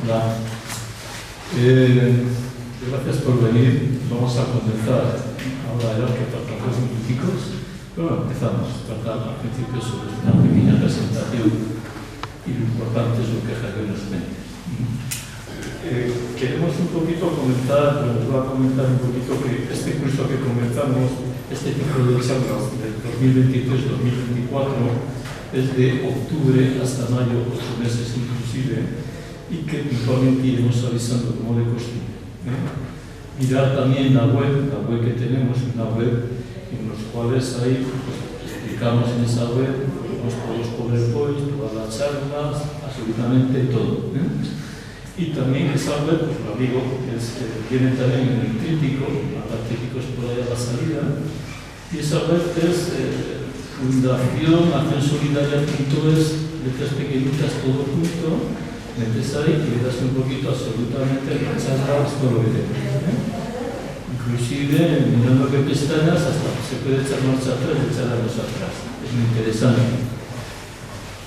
Hola. Gracias por venir. Vamos a comenzar ahora el que faltan 2 minuticos. Bueno, empezamos. Tratar al principio sobre una pequeña presentación y lo importante es lo que Javier nos mete. Queremos un poquito comentar, bueno, os voy a comentar un poquito que este curso que comenzamos, este ciclo de exámenes del 2023-2024, es de octubre hasta mayo, 8 meses inclusive, y que puntualmente iremos avisando como de costumbre. Mirar también la web que tenemos, una web en los cuales ahí pues, explicamos en esa web pues, todos los PowerPoints, todas las charlas, absolutamente todo. Y también esa web, pues lo digo, viene también en el crítico, habrá críticos por ahí a la salida, y esa web es Fundación Accionsolidaria.es, letras pequeñitas, todo junto, metes ahí y le das un poquito absolutamente las charlas, todo lo que tenemos. Inclusive, mirando qué pestañas, hasta se puede echar marcha atrás y echar años atrás. Es muy interesante.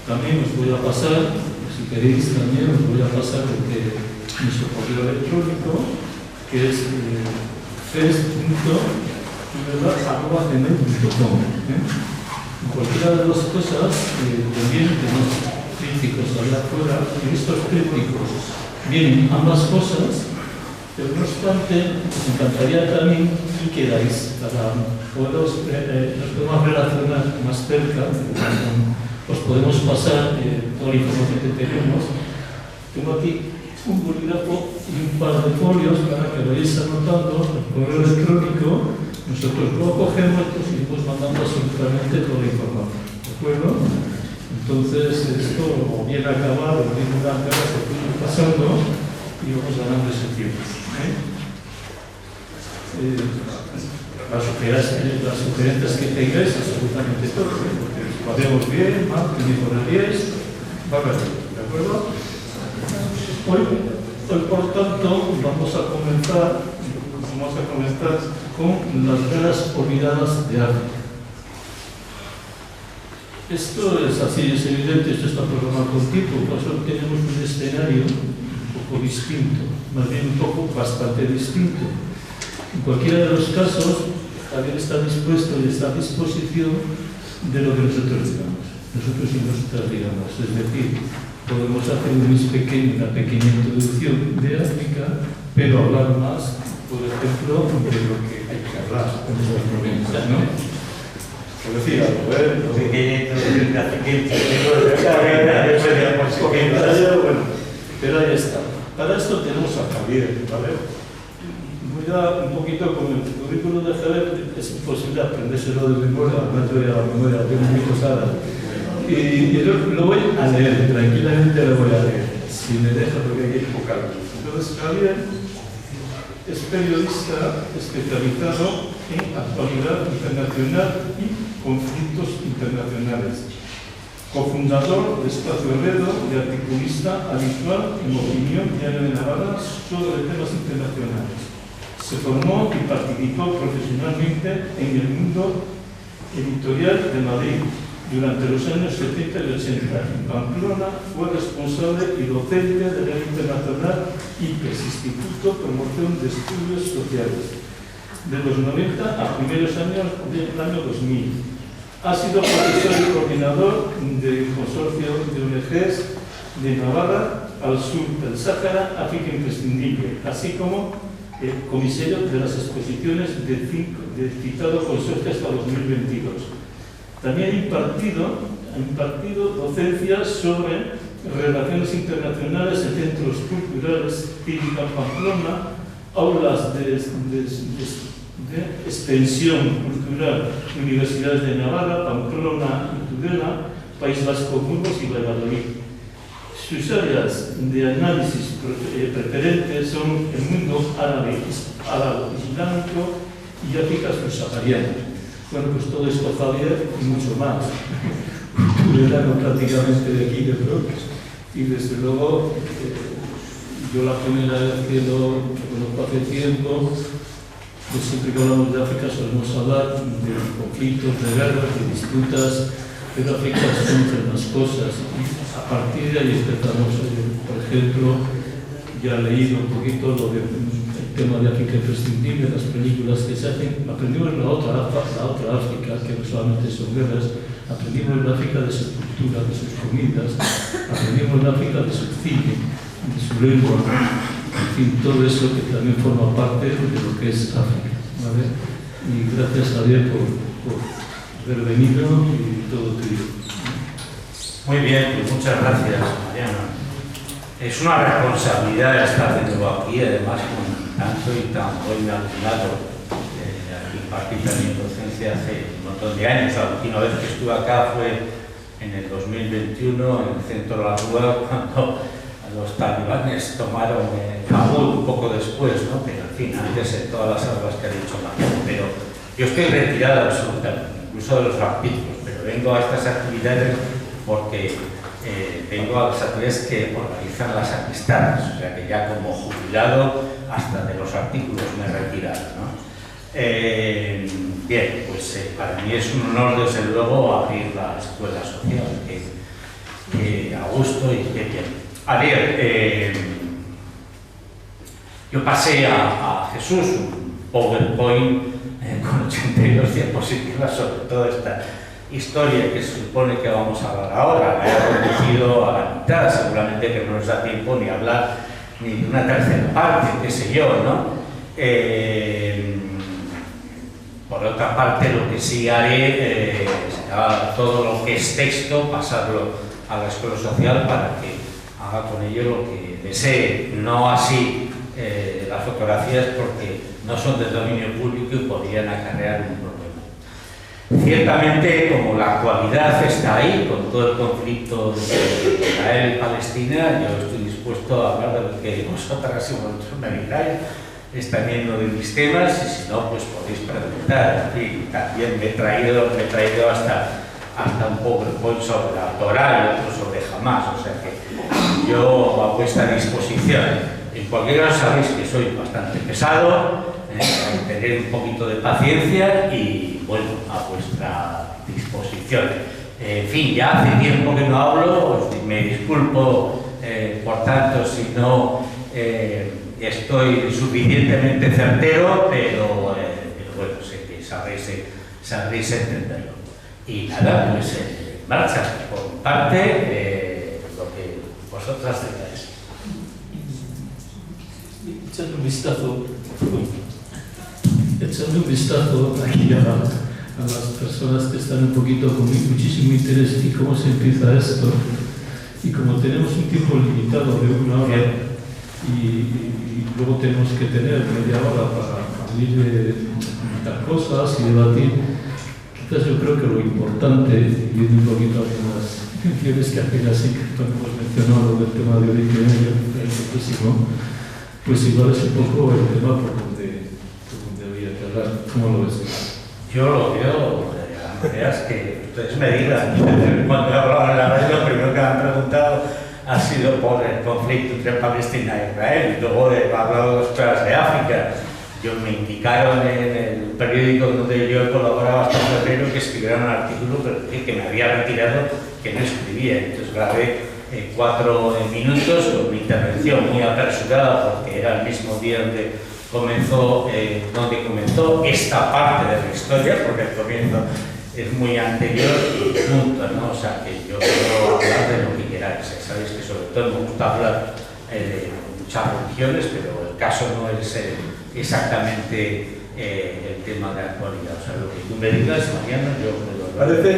También os voy a pasar, si queréis también, os voy a pasar nuestro correo electrónico, que es fest.gmail.com. Cualquiera de las cosas, también tenemos críticos allá afuera, y estos críticos vienen ambas cosas, pero no obstante, nos encantaría también que queráis para poderos, nos podemos relacionar más cerca, os podemos pasar toda la información que tenemos. Tengo aquí un bolígrafo y un par de folios para que lo vayáis anotando, el correo electrónico. Nosotros lo cogemos y pues mandando absolutamente toda la información, ¿de acuerdo? Entonces, esto viene a acabar, lo viene a acabar, se puede ir pasando y vamos ganando ese tiempo. Las sugerencias que tengáis, absolutamente todo, porque lo hacemos bien, mal, que mejoraríais, va a ver, ¿de acuerdo? Hoy, por tanto, vamos a comenzar con las guerras olvidadas de África. Esto es así, es evidente, esto está programado con tiempo, por eso tenemos un escenario un poco distinto, más bien un poco bastante distinto. En cualquiera de los casos, Javier está dispuesto y está a disposición de lo que nosotros digamos, nosotros y nosotras digamos, es decir, podemos hacer una pequeña introducción de África, pero hablar más, por ejemplo, de lo que hay que hablar en nuestras provincias, ¿no? Por decir algo, bueno, pero ahí está. Para esto tenemos a Javier, ¿vale? Voy a un poquito con el currículum de Javier, es imposible aprendérselo de memoria, además yo la memoria tengo muy tosada. Y lo voy a leer, tranquilamente lo voy a leer, si me deja, porque hay que enfocarlo. Entonces, Javier es periodista especializado en actualidad internacional y conflictos internacionales, cofundador de Espacio Redo y articulista habitual en Opinión Diario de Navarra sobre temas internacionales. Se formó y participó profesionalmente en el mundo editorial de Madrid. Durante los años 70 y 80, en Pamplona fue responsable y docente de la internacional IPES, Instituto de Promoción de Estudios Sociales, de los 90 a primeros años del año 2000. Ha sido profesor y coordinador del consorcio de ONGs de Navarra al sur del Sáhara, África Imprescindible, así como el comisario de las exposiciones del citado consorcio hasta 2022. También ha impartido docencias sobre relaciones internacionales en centros culturales, típica Pamplona, aulas de extensión cultural, universidades de Navarra, Pamplona y Tudela, País Vasco, Burgos y Valladolid. Sus áreas de análisis preferentes son el mundo árabe, islámico y África subsahariana. Bueno, pues todo esto, Javier, y mucho más. Tudela prácticamente de aquí de Pro. Y desde luego, yo la primera vez que lo conozco hace tiempo, pues siempre que hablamos de África solemos hablar de conflictos, de guerras, de disputas, pero África son entre las cosas. Y a partir de ahí empezamos, por ejemplo, ya he leído un poquito lo del tema de África imprescindible, las películas que se hacen. Aprendimos la otra África, que no solamente son guerras, aprendimos la África de su cultura, de sus comidas, aprendimos la África de su cine, de su lengua, en fin, todo eso que también forma parte de lo que es África, ¿vale? Y gracias a Dios por haber venido y todo tuyo. Muy bien, pues muchas gracias, Mariano. Es una responsabilidad estar de nuevo aquí, además con tanto y tan buen alumnado. Aquí impartí también docencia hace un montón de años. La última vez que estuve acá fue en el 2021, en el centro de la Rúa, cuando los talibanes tomaron Kabul un poco después, ¿no? Pero en fin, antes de todas las aulas que ha dicho Mariano. Pero yo estoy retirado absolutamente, incluso de los capítulos, pero vengo a estas actividades porque vengo a las actividades que organizan las amistades, o sea que ya como jubilado hasta de los artículos me he retirado, ¿no? Bien, pues para mí es un honor desde luego abrir la escuela social, que a gusto y que bien. A ver, yo pasé a Jesús un PowerPoint con 82 diapositivas sobre toda esta historia que se supone que vamos a hablar ahora. Me he reducido a la mitad, seguramente que no nos da tiempo ni hablar ni de una tercera parte, qué sé yo, ¿no? Por otra parte, lo que sí haré será todo lo que es texto, pasarlo a la escuela social para que haga con ello lo que desee, no así las fotografías, porque no son de dominio público y podrían acarrear un problema. Ciertamente, como la actualidad está ahí, con todo el conflicto de Israel y Palestina, yo estoy dispuesto a hablar de lo que vosotras y vosotros me digáis. Es también uno de mis temas, y si no, pues podéis preguntar. Y también me he traído hasta un PowerPoint sobre la Torá y otro sobre Hamás, o sea que yo a vuestra disposición. En cualquier caso sabéis que soy bastante pesado, tener un poquito de paciencia y bueno, a vuestra disposición. En fin, ya hace tiempo que no hablo, me disculpo por tanto si no estoy suficientemente certero, pero bueno, sé que sabréis entenderlo. Y nada, pues en marcha, por mi parte, lo que vosotras tengáis. Echando un vistazo aquí a las personas que están un poquito con muchísimo interés y cómo se empieza esto. Y como tenemos un tiempo limitado de una hora y luego tenemos que tener media hora para abrir comentar cosas y debatir, quizás yo creo que lo importante, viendo un poquito algunas menciones que apenas sí que hemos mencionado del tema de Oriente Medio, pues igual es un poco el tema por donde había que hablar. ¿Cómo lo ves? Yo lo veo de las maneras que ustedes me digan. Cuando he hablado en la radio, lo primero que me han preguntado ha sido por el conflicto entre Palestina e Israel. Luego he hablado de las cosas de África. Me indicaron en el periódico donde yo colaboraba hasta febrero que escribiera un artículo, pero que me había retirado, que no escribía. Entonces grabé 4 minutos con mi intervención muy apresurada, porque era el mismo día donde comenzó esta parte de la historia, porque el comienzo es muy anterior y punto, ¿no? O sea, que yo quiero hablar de lo que queráis. Sabéis que sobre todo me gusta hablar de muchas religiones, pero el caso no es exactamente el tema de actualidad. O sea, lo que tú me digas, Mariano, yo me lo ¿parece?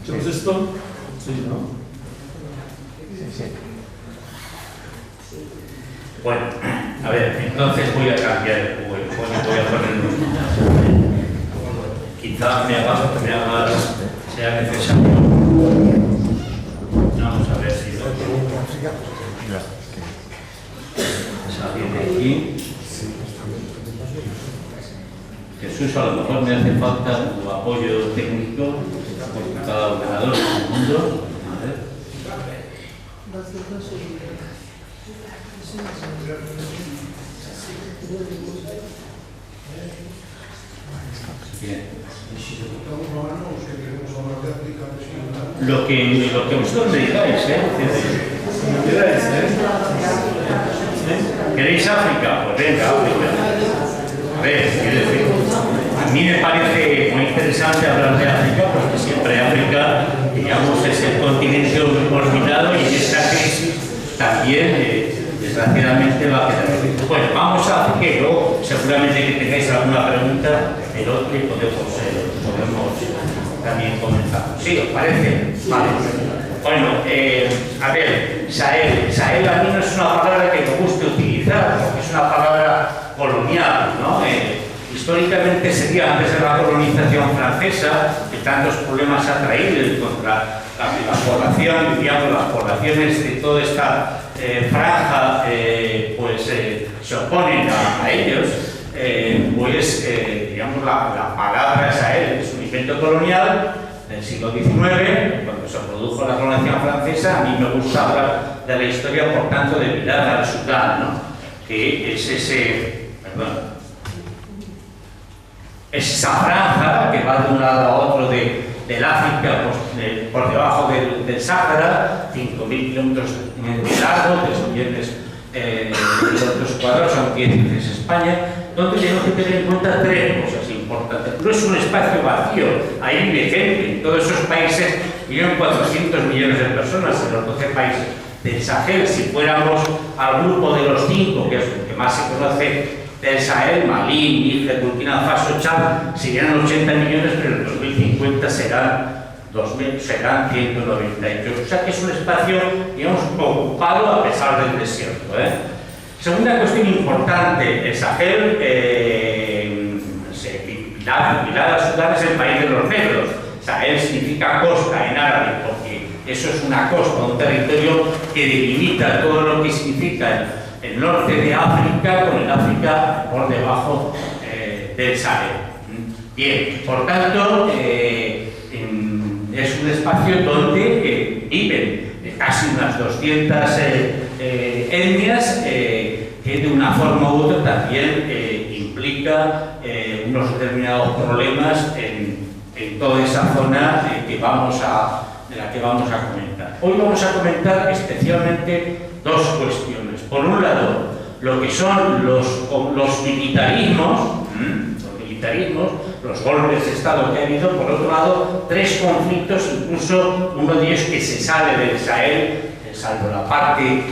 ¿Echamos esto? Sí, ¿no? Sí. Bueno, a ver, entonces voy a cambiar el PowerPoint, voy a poner quizá sea necesario. Vamos a ver si salir de aquí. Jesús, a lo mejor me hace falta tu apoyo técnico, porque cada ordenador es un mundo. A ver. Bien. Lo que vosotros me digáis, ¿Queréis África? Pues venga, África. A ver, quiero decir, a mí me parece muy interesante hablar de África, porque siempre África, digamos, es el continente olvidado y en esta crisis también, desgraciadamente, va a quedar. Bueno, vamos a África y luego seguramente que tengáis alguna pregunta, pero podemos también comenzar. ¿Sí? ¿Os parece? Vale. Bueno, a ver, Sahel. Sahel a mí no es una palabra que me guste utilizar, porque es una palabra colonial, ¿no? Históricamente sería antes de la colonización francesa, que tantos problemas ha traído contra la población, digamos, las poblaciones de toda esta franja, se oponen a ellos, digamos, la palabra Sahel es un invento colonial del siglo XIX, cuando se produjo la colonización francesa. A mí me gusta hablar de la historia, por tanto, de Bilad al-Sudán, ¿no? Que es esa franja que va de un lado a otro del África, por debajo del Sáhara, 5.000 kilómetros de largo, 3 millones de kilómetros cuadrados, aunque es España, donde tenemos que tener en cuenta 3 cosas importantes. No es un espacio vacío, ahí vive gente. En todos esos países viven 400 millones de personas, en los 12 países del Sahel. Si fuéramos al grupo de los 5, que es el que más se conoce del Sahel, Malí, Níger, Burkina Faso, Chad, serían 80 millones, pero en 2050 serán 198. O sea que es un espacio, digamos, ocupado a pesar del desierto. Segunda cuestión importante, el Sahel, Bilad al-Sudán es el país de los negros. Sahel significa costa en árabe, porque eso es una costa, un territorio que delimita todo lo que significa el norte de África con el África por debajo del Sahel. Bien, por tanto, es un espacio donde viven casi unas 200 etnias que de una forma u otra también implica unos determinados problemas en toda esa zona de la que vamos a comentar. Hoy vamos a comentar especialmente 2 cuestiones. Por un lado, lo que son los militarismos, los golpes de Estado que ha habido. Por otro lado, 3 conflictos, incluso uno de ellos que se sale del Sahel, salvo la parte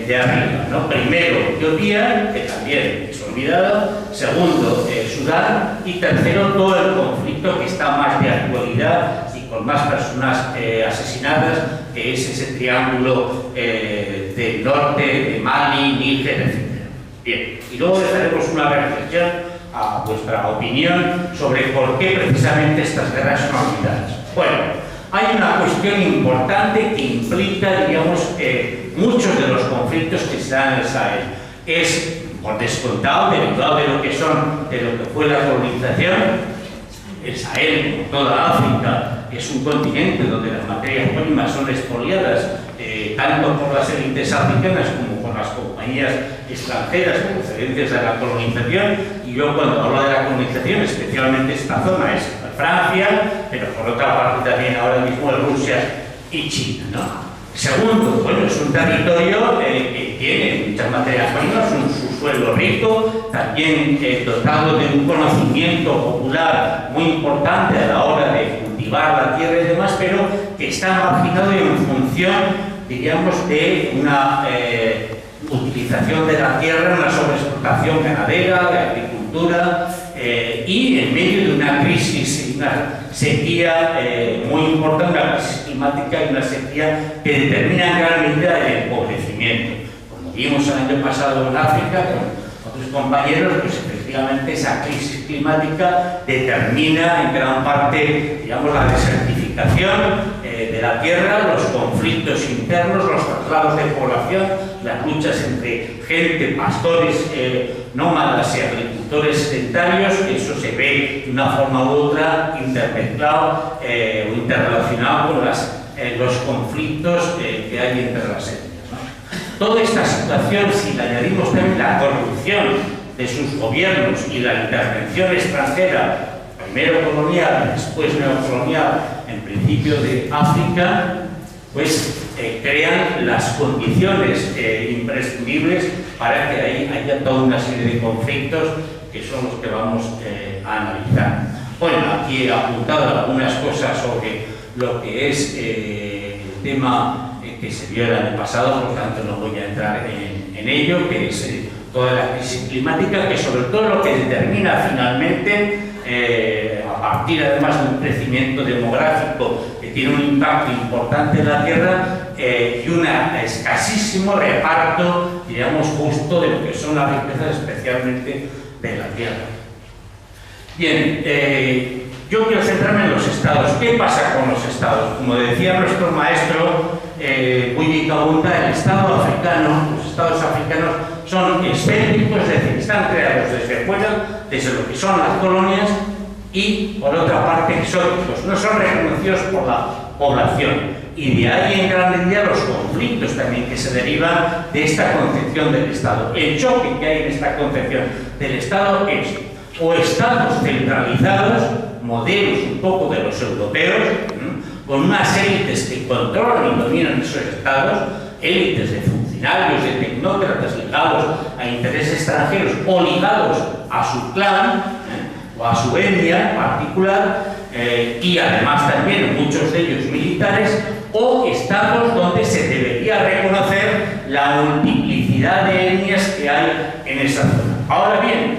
de arriba, ¿no? Primero, Etiopía, que también es olvidado. Segundo, Sudán. Y tercero, todo el conflicto que está más de actualidad y con más personas asesinadas, que es ese triángulo del norte, de Mali, Níger, etc. Bien, y luego dejaremos una reflexión a vuestra opinión sobre por qué precisamente estas guerras son olvidadas. Bueno, hay una cuestión importante que implica, digamos, muchos de los conflictos que se dan en el Sahel. Es, por descontado, derivado de lo que fue la colonización. El Sahel, como toda África, es un continente donde las materias primas son expoliadas tanto por las élites africanas como por las compañías extranjeras procedentes de la colonización. Y yo, cuando hablo de la colonización, especialmente esta zona es Francia, pero por otra parte también ahora mismo Rusia y China, ¿no? Segundo, bueno, es un territorio que tiene muchas materias primas, un subsuelo rico, también dotado de un conocimiento popular muy importante a la hora de cultivar la tierra y demás, pero que está marginado en función, diríamos, de una utilización de la tierra, una sobreexplotación ganadera, de agricultura, y en medio de una crisis, una sequía muy importante, una crisis climática y una sequía que determina en gran medida el empobrecimiento. Como vimos el año pasado en África con otros compañeros, pues efectivamente esa crisis climática determina en gran parte, digamos, la desertificación de la tierra, los conflictos internos, los traslados de población, las luchas entre gente, pastores, nómadas y agricultores sedentarios, que eso se ve de una forma u otra intermezclado o interrelacionado con los conflictos que hay entre las etnias, ¿no? Toda esta situación, si le añadimos también la corrupción de sus gobiernos y la intervención extranjera, primero colonial, después neocolonial, en principio de África, pues crean las condiciones imprescindibles para que ahí haya toda una serie de conflictos que son los que vamos a analizar. Bueno, aquí he apuntado algunas cosas sobre lo que es el tema que se vio el año pasado, por lo tanto no voy a entrar en ello, que es toda la crisis climática, que sobre todo lo que determina finalmente, a partir además de un crecimiento demográfico que tiene un impacto importante en la Tierra y un escasísimo reparto, digamos, justo de lo que son las riquezas, especialmente de la Tierra. Bien, yo quiero centrarme en los estados. ¿Qué pasa con los estados? Como decía nuestro maestro Buibicabunda, el estado africano, los estados africanos son excéntricos, es decir, están creados desde fuera, desde lo que son las colonias, y por otra parte exóticos, no son reconocidos por la población. Y de ahí en gran medida los conflictos también que se derivan de esta concepción del Estado. El choque que hay en esta concepción del Estado es o estados centralizados, modelos un poco de los europeos, con unas élites que controlan y dominan esos estados, élites de funcionarios, de tecnócratas ligados a intereses extranjeros o ligados a su clan o a su etnia particular, y además también muchos de ellos militares, o estados donde se debería reconocer la multiplicidad de etnias que hay en esa zona. Ahora bien,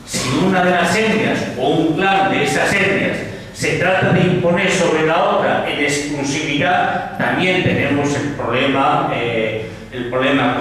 si una de las etnias o un clan de esas etnias se trata de imponer sobre la otra en exclusividad, también tenemos el problema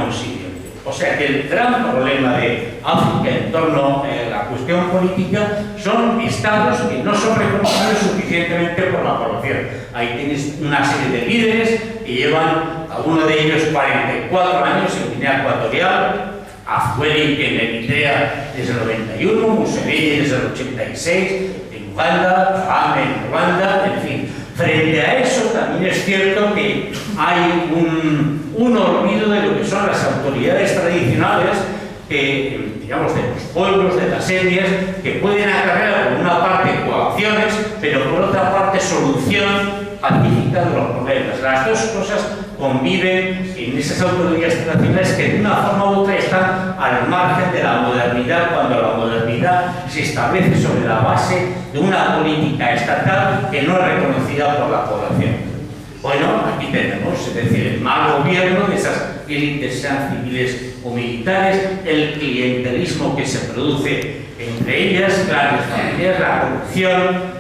consiguiente. O sea que el gran problema de África en torno a la cuestión política son estados que no son reconocidos suficientemente por la población. Ahí tienes una serie de líderes que llevan, algunos de ellos 44 años en Guinea Ecuatorial, Azueli en Eritrea desde el 91, Museveni desde el 86, en Uganda, Kagame en Ruanda, en fin. Frente a eso también es cierto que hay un olvido de lo que son las autoridades tradicionales, digamos, de los pueblos, de las etnias, que pueden acarrear por una parte coacciones, pero por otra parte solución pacífica de los problemas. Las dos cosas conviven en esas autoridades tradicionales que de una forma u otra están al margen de la modernidad, cuando la modernidad se establece sobre la base de una política estatal que no es reconocida por la población. Bueno, aquí tenemos, es decir, el mal gobierno de esas élites, sean civiles o militares, el clientelismo que se produce entre ellas, clanes familiares, la corrupción.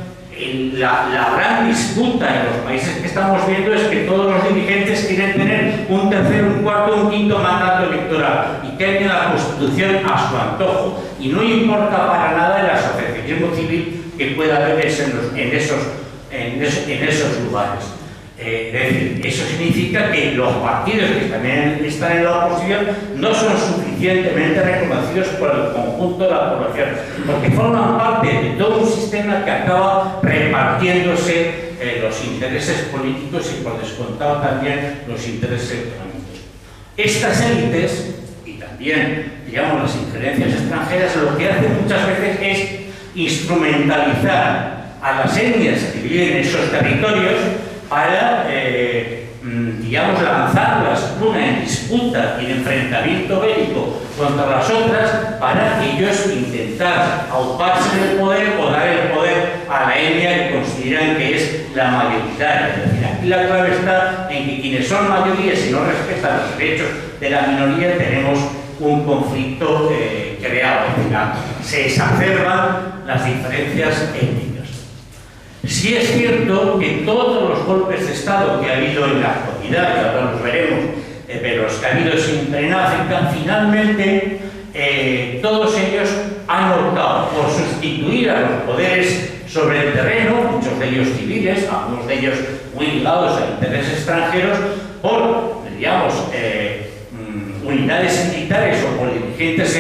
La gran disputa en los países que estamos viendo es que todos los dirigentes quieren tener un tercer, un cuarto, un quinto mandato electoral y que haya la Constitución a su antojo. Y no importa para nada el asociacionismo civil que pueda haber en esos lugares. Es decir, eso significa que los partidos que también están en la oposición no son suficientemente reconocidos por el conjunto de la población, porque forman parte de todo un sistema que acaba repartiéndose los intereses políticos y por descontado también los intereses económicos. Estas élites, y también, digamos, las injerencias extranjeras, lo que hacen muchas veces es instrumentalizar a las etnias que viven en esos territorios para, digamos, lanzarlas una en disputa y en enfrentamiento bélico contra las otras, para ellos intentar auparse del poder o dar el poder a la etnia que consideran que es la mayoritaria. Es decir, aquí la clave está en que quienes son mayorías y no respetan los derechos de la minoría, tenemos un conflicto creado. Es decir, se exacerban las diferencias étnicas. Sí es cierto que todos los golpes de Estado que ha habido en la actualidad, y ahora los veremos, pero los que ha habido siempre en África, finalmente todos ellos han optado por sustituir a los poderes sobre el terreno, muchos de ellos civiles, algunos de ellos muy ligados a intereses extranjeros, por, digamos, unidades militares o por dirigentes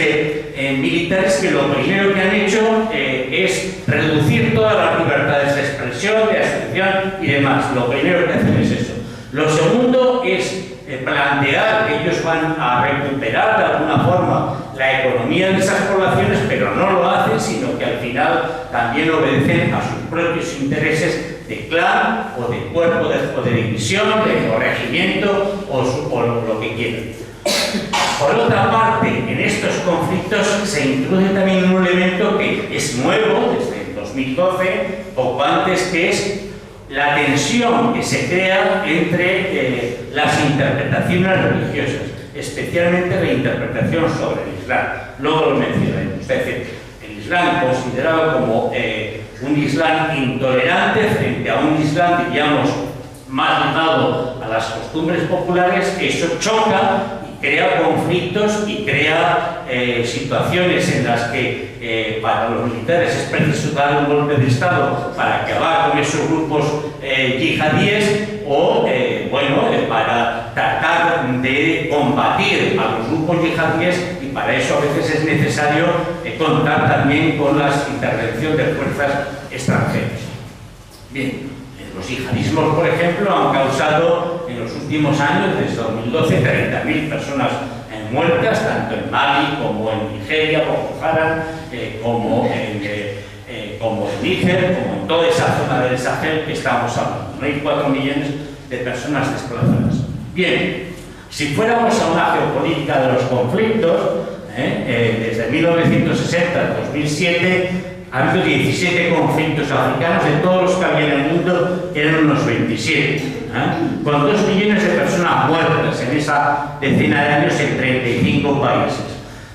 militares que lo primero que han hecho es reducir todas las libertades de expresión, de asociación y demás. Lo primero que hacen es eso. Lo segundo es plantear que ellos van a recuperar de alguna forma la economía de esas poblaciones, pero no lo hacen, sino sino que al final también obedecen a sus propios intereses de clan o de cuerpo o de división, o regimiento o lo que quieran. Por otra parte, en estos conflictos se introduce también un elemento que es nuevo desde el 2012, poco antes, que es la tensión que se crea entre las interpretaciones religiosas, especialmente la interpretación sobre el Islam. Luego lo mencionaremos. Es decir, el Islam considerado como un Islam intolerante frente a un Islam, diríamos, más ligado a las costumbres populares. Eso choca y crea conflictos y crea situaciones en las que para los militares es preciso dar un golpe de Estado para acabar con esos grupos yihadíes o, para tratar de combatir a los grupos yihadíes, y para eso a veces es necesario contar también con la intervención de fuerzas extranjeras. Bien, los yihadismos, por ejemplo, han causado en los últimos años, desde 2012, 30.000 personas muertas, tanto en Mali como en Nigeria, Boko Haram, como en Níger, como en toda esa zona del Sahel que estamos hablando. No hay 4 millones de personas desplazadas. Bien, si fuéramos a una geopolítica de los conflictos, desde 1960 al 2007, ha habido 17 conflictos africanos. De todos los que había en el mundo, eran unos 27, con 2 millones de personas muertas en esa decena de años en 35 países.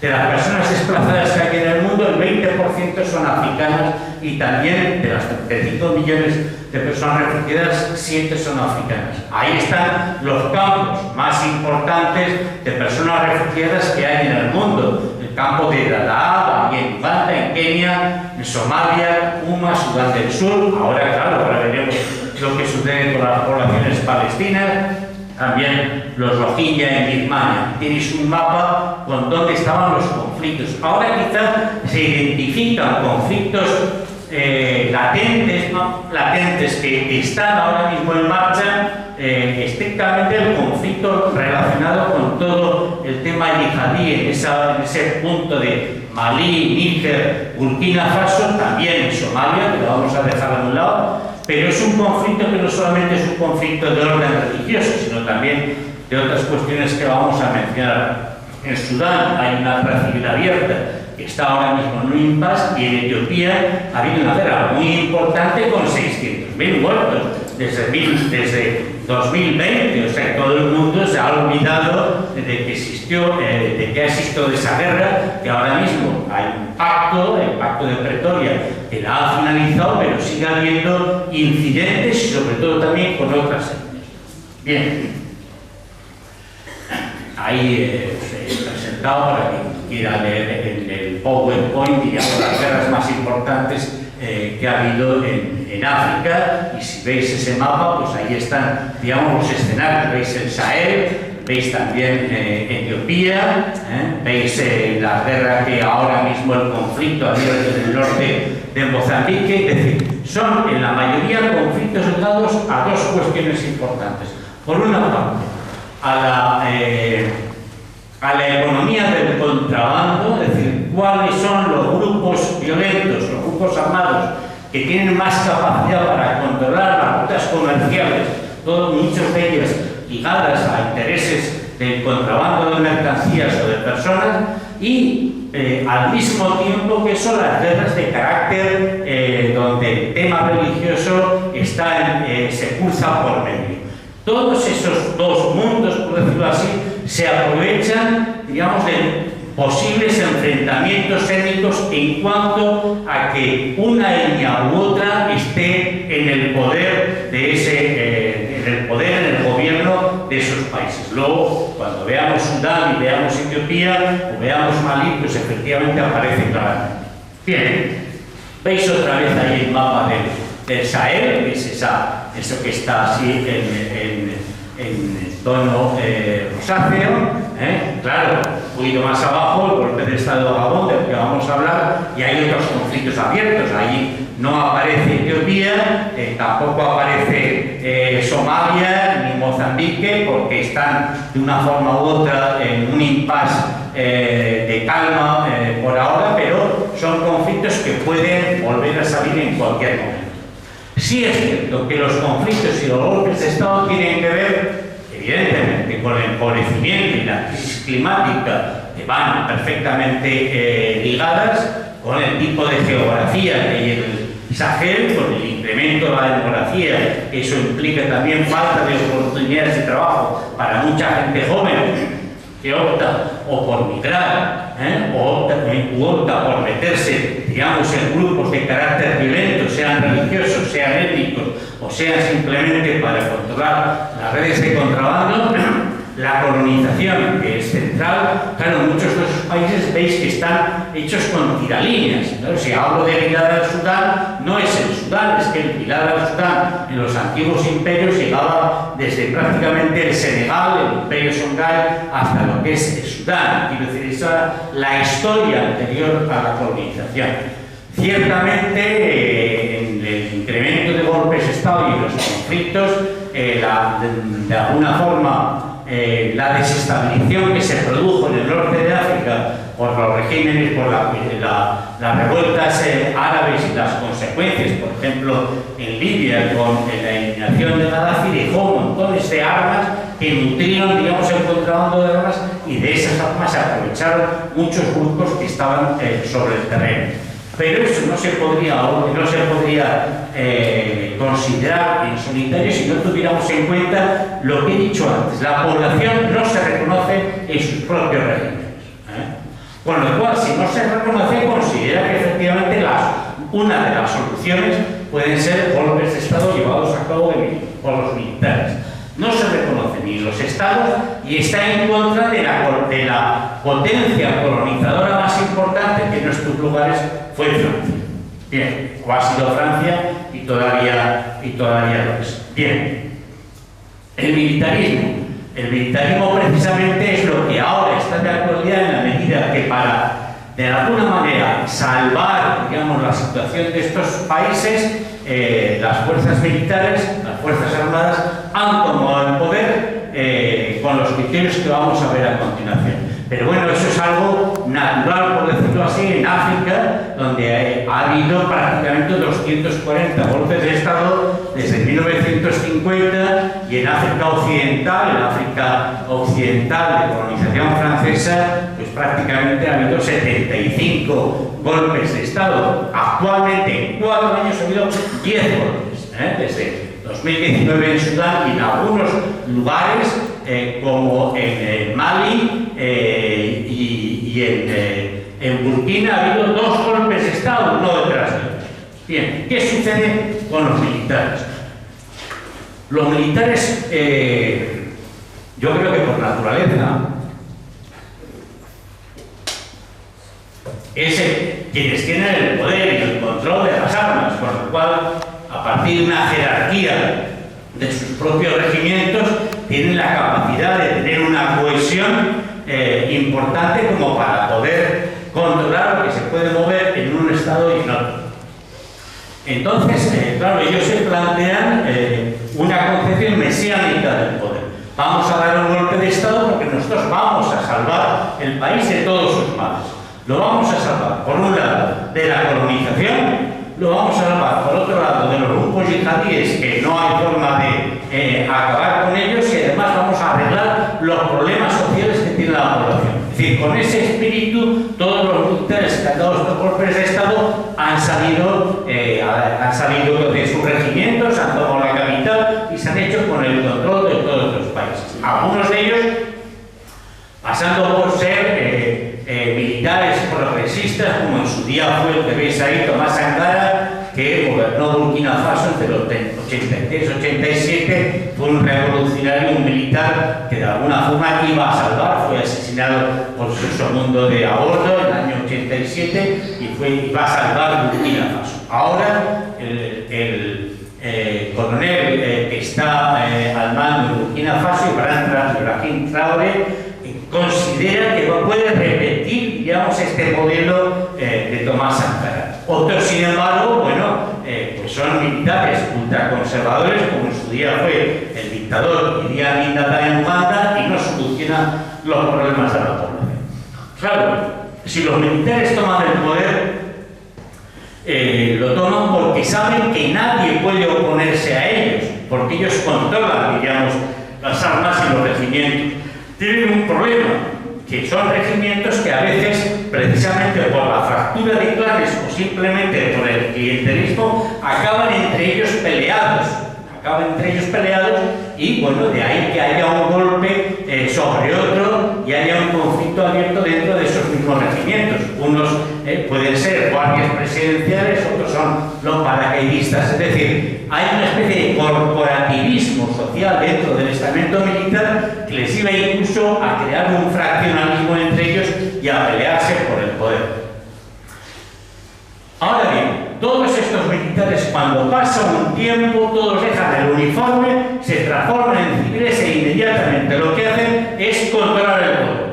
De las personas desplazadas que hay en el mundo, el 20% son africanas, y también de las 35 millones de personas refugiadas, 7 son africanas. Ahí están los campos más importantes de personas refugiadas que hay en el mundo. El campo de Dadaab, en Uganda, en Kenia, en Somalia, Sudán del Sur. Ahora veremos lo que sucede con las poblaciones palestinas. También los Rohingya en Birmania. Tenéis un mapa con dónde estaban los conflictos. Ahora quizás se identifican conflictos latentes que están ahora mismo en marcha, estrictamente el conflicto relacionado con todo el tema yihadí en ese punto de Malí, Níger, Burkina Faso, también en Somalia, que lo vamos a dejar a un lado. Pero es un conflicto que no solamente es un conflicto de orden religioso, sino también de otras cuestiones que vamos a mencionar. En Sudán hay una guerra civil abierta que está ahora mismo en un impasse, y en Etiopía ha habido una guerra muy importante con 600.000 muertos desde 2020. O sea, todo el mundo se ha olvidado de que ha existido esa guerra, que ahora mismo hay un pacto, el pacto de Pretoria, que la ha finalizado, pero sigue habiendo incidentes, y sobre todo también con otras etnias. Bien, ahí os he presentado, para quien quiera leer el PowerPoint, digamos, las guerras más importantes que ha habido en África. Y si veis ese mapa, pues ahí están, digamos, los escenarios. Veis el Sahel, veis también Etiopía, veis la guerra que ahora mismo, el conflicto abierto en el norte de Mozambique. Es decir, son en la mayoría conflictos ligados a dos cuestiones importantes. Por una parte, a la economía del contrabando, es decir, cuáles son los grupos violentos, los grupos armados que tienen más capacidad para controlar las rutas comerciales, muchas de ellas ligadas a intereses del contrabando de mercancías o de personas, y al mismo tiempo que son las guerras de carácter donde el tema religioso se cruza por medio. Todos esos dos mundos, por decirlo así, se aprovechan, digamos, de posibles enfrentamientos étnicos en cuanto a que una etnia u otra esté en el poder en el gobierno de esos países. Luego, cuando veamos Sudán y veamos Etiopía o veamos Malí, pues efectivamente aparece claramente. Bien, veis otra vez ahí el mapa del Sahel, que es eso que está así en tono rosáceo. Claro, un poquito más abajo, el golpe de Estado de Gabón, del que vamos a hablar, y hay otros conflictos abiertos. Ahí no aparece Etiopía, tampoco aparece Somalia ni Mozambique, porque están de una forma u otra en un impasse de calma por ahora, pero son conflictos que pueden volver a salir en cualquier momento. Sí es cierto que los conflictos y los golpes de Estado tienen que ver, evidentemente, con el empobrecimiento y la crisis climática, que van perfectamente ligadas con el tipo de geografía que hay en el Sahel, con el incremento de la demografía. Eso implica también falta de oportunidades de trabajo para mucha gente joven que opta o por migrar, o opta por meterse, digamos, en grupos de carácter violento, sean religiosos, sean étnicos, o sean simplemente para controlar las redes de contrabando. La colonización, que es central, claro, muchos de esos países veis que están hechos con tiralíneas, ¿no? Si hablo de Bilad al-Sudán, no es el Sudán, es que el Bilad al-Sudán en los antiguos imperios llegaba desde prácticamente el Senegal, el Imperio Songhai, hasta lo que es el Sudán. Quiero decir, esa es la historia anterior a la colonización. Ciertamente, en el incremento de golpes de Estado y los conflictos, de alguna forma, la desestabilización que se produjo en el norte de África por los regímenes, por las revueltas árabes y las consecuencias, por ejemplo, en Libia, con la eliminación de Gaddafi, dejó montones de armas que nutrieron, digamos, el contrabando de armas, y de esas armas se aprovecharon muchos grupos que estaban sobre el terreno. Pero eso no se podría considerar en solitario si no tuviéramos en cuenta lo que he dicho antes. La población no se reconoce en sus propios regímenes. Con lo cual, si no se reconoce, considera que efectivamente una de las soluciones pueden ser golpes de Estado llevados a cabo por los militares. No se reconoce ni los estados y está en contra de la potencia colonizadora más importante que en estos lugares fue Francia. Bien, o ha sido Francia y todavía lo es. Bien, el militarismo precisamente es lo que ahora está de actualidad en la medida que para, de alguna manera, salvar, digamos, la situación de estos países, las fuerzas militares, las fuerzas armadas han tomado el poder con los criterios que vamos a ver a continuación. Pero bueno, eso es algo natural, por decirlo así, en África, donde ha habido prácticamente 240 golpes de Estado desde 1950, y en África Occidental de colonización francesa, pues prácticamente ha habido 75 golpes de Estado. Actualmente, en 4 años ha habido 10 golpes, desde 2019 en Sudán, y en algunos lugares como en Mali y en Burkina ha habido 2 golpes de Estado, uno detrás de otro. Bien, ¿qué sucede con los militares? Los militares, yo creo que por naturaleza, es quienes tienen el poder y el control de las armas, con lo cual, a partir de una jerarquía de sus propios regimientos, tienen la capacidad de tener una cohesión importante como para poder controlar lo que se puede mover en un estado y en otro. Entonces, claro, ellos se plantean una concepción mesiánica del poder. Vamos a dar un golpe de Estado porque nosotros vamos a salvar el país de todos sus males. Lo vamos a salvar, por un lado, de la colonización, lo vamos a salvar, por otro lado, de los grupos yihadíes, que no hay forma de acabar con ellos, y además vamos a arreglar los problemas sociales que tiene la población. Es decir, con ese espíritu, todos los militares que han dado estos golpes de Estado han salido de sus regimientos, han tomado la capital y se han hecho con el control de todos los países. Algunos de ellos, pasando por ser militares progresistas, como en su día fue el que veis ahí, Tomás Sankara, que gobernó Burkina Faso entre los 83 y 87, fue un revolucionario, un militar que de alguna forma iba a salvar, fue asesinado por su segundo de a bordo en el año 87 y iba a salvar Burkina Faso. Ahora el coronel que está al mando de Burkina Faso, Ibrahim Traoré, considera que puede repetir, digamos, este modelo de Tomás Sankara. Otros, sin embargo, pues son militares ultraconservadores, como en su día fue el dictador Idi Amin Dada en Uganda, y no solucionan los problemas de la población. Claro, si los militares toman el poder, lo toman porque saben que nadie puede oponerse a ellos, porque ellos controlan, diríamos, las armas y los regimientos. Tienen un problema, que son regimientos que a veces, precisamente por la fractura de clanes o simplemente por el clientelismo, acaban entre ellos peleados. Y bueno, de ahí que haya un golpe sobre otro y haya un conflicto abierto dentro de esos mismos regimientos. Unos pueden ser guardias presidenciales, otros son los paracaidistas. Es decir, hay una especie de corporativismo social dentro del estamento militar que les lleva incluso a crear un fraccionalismo entre ellos y a pelearse por el poder. Ahora bien, todos estos militares, cuando pasa un tiempo, todos dejan el uniforme, se transforman en civiles e inmediatamente lo que hacen es controlar el poder,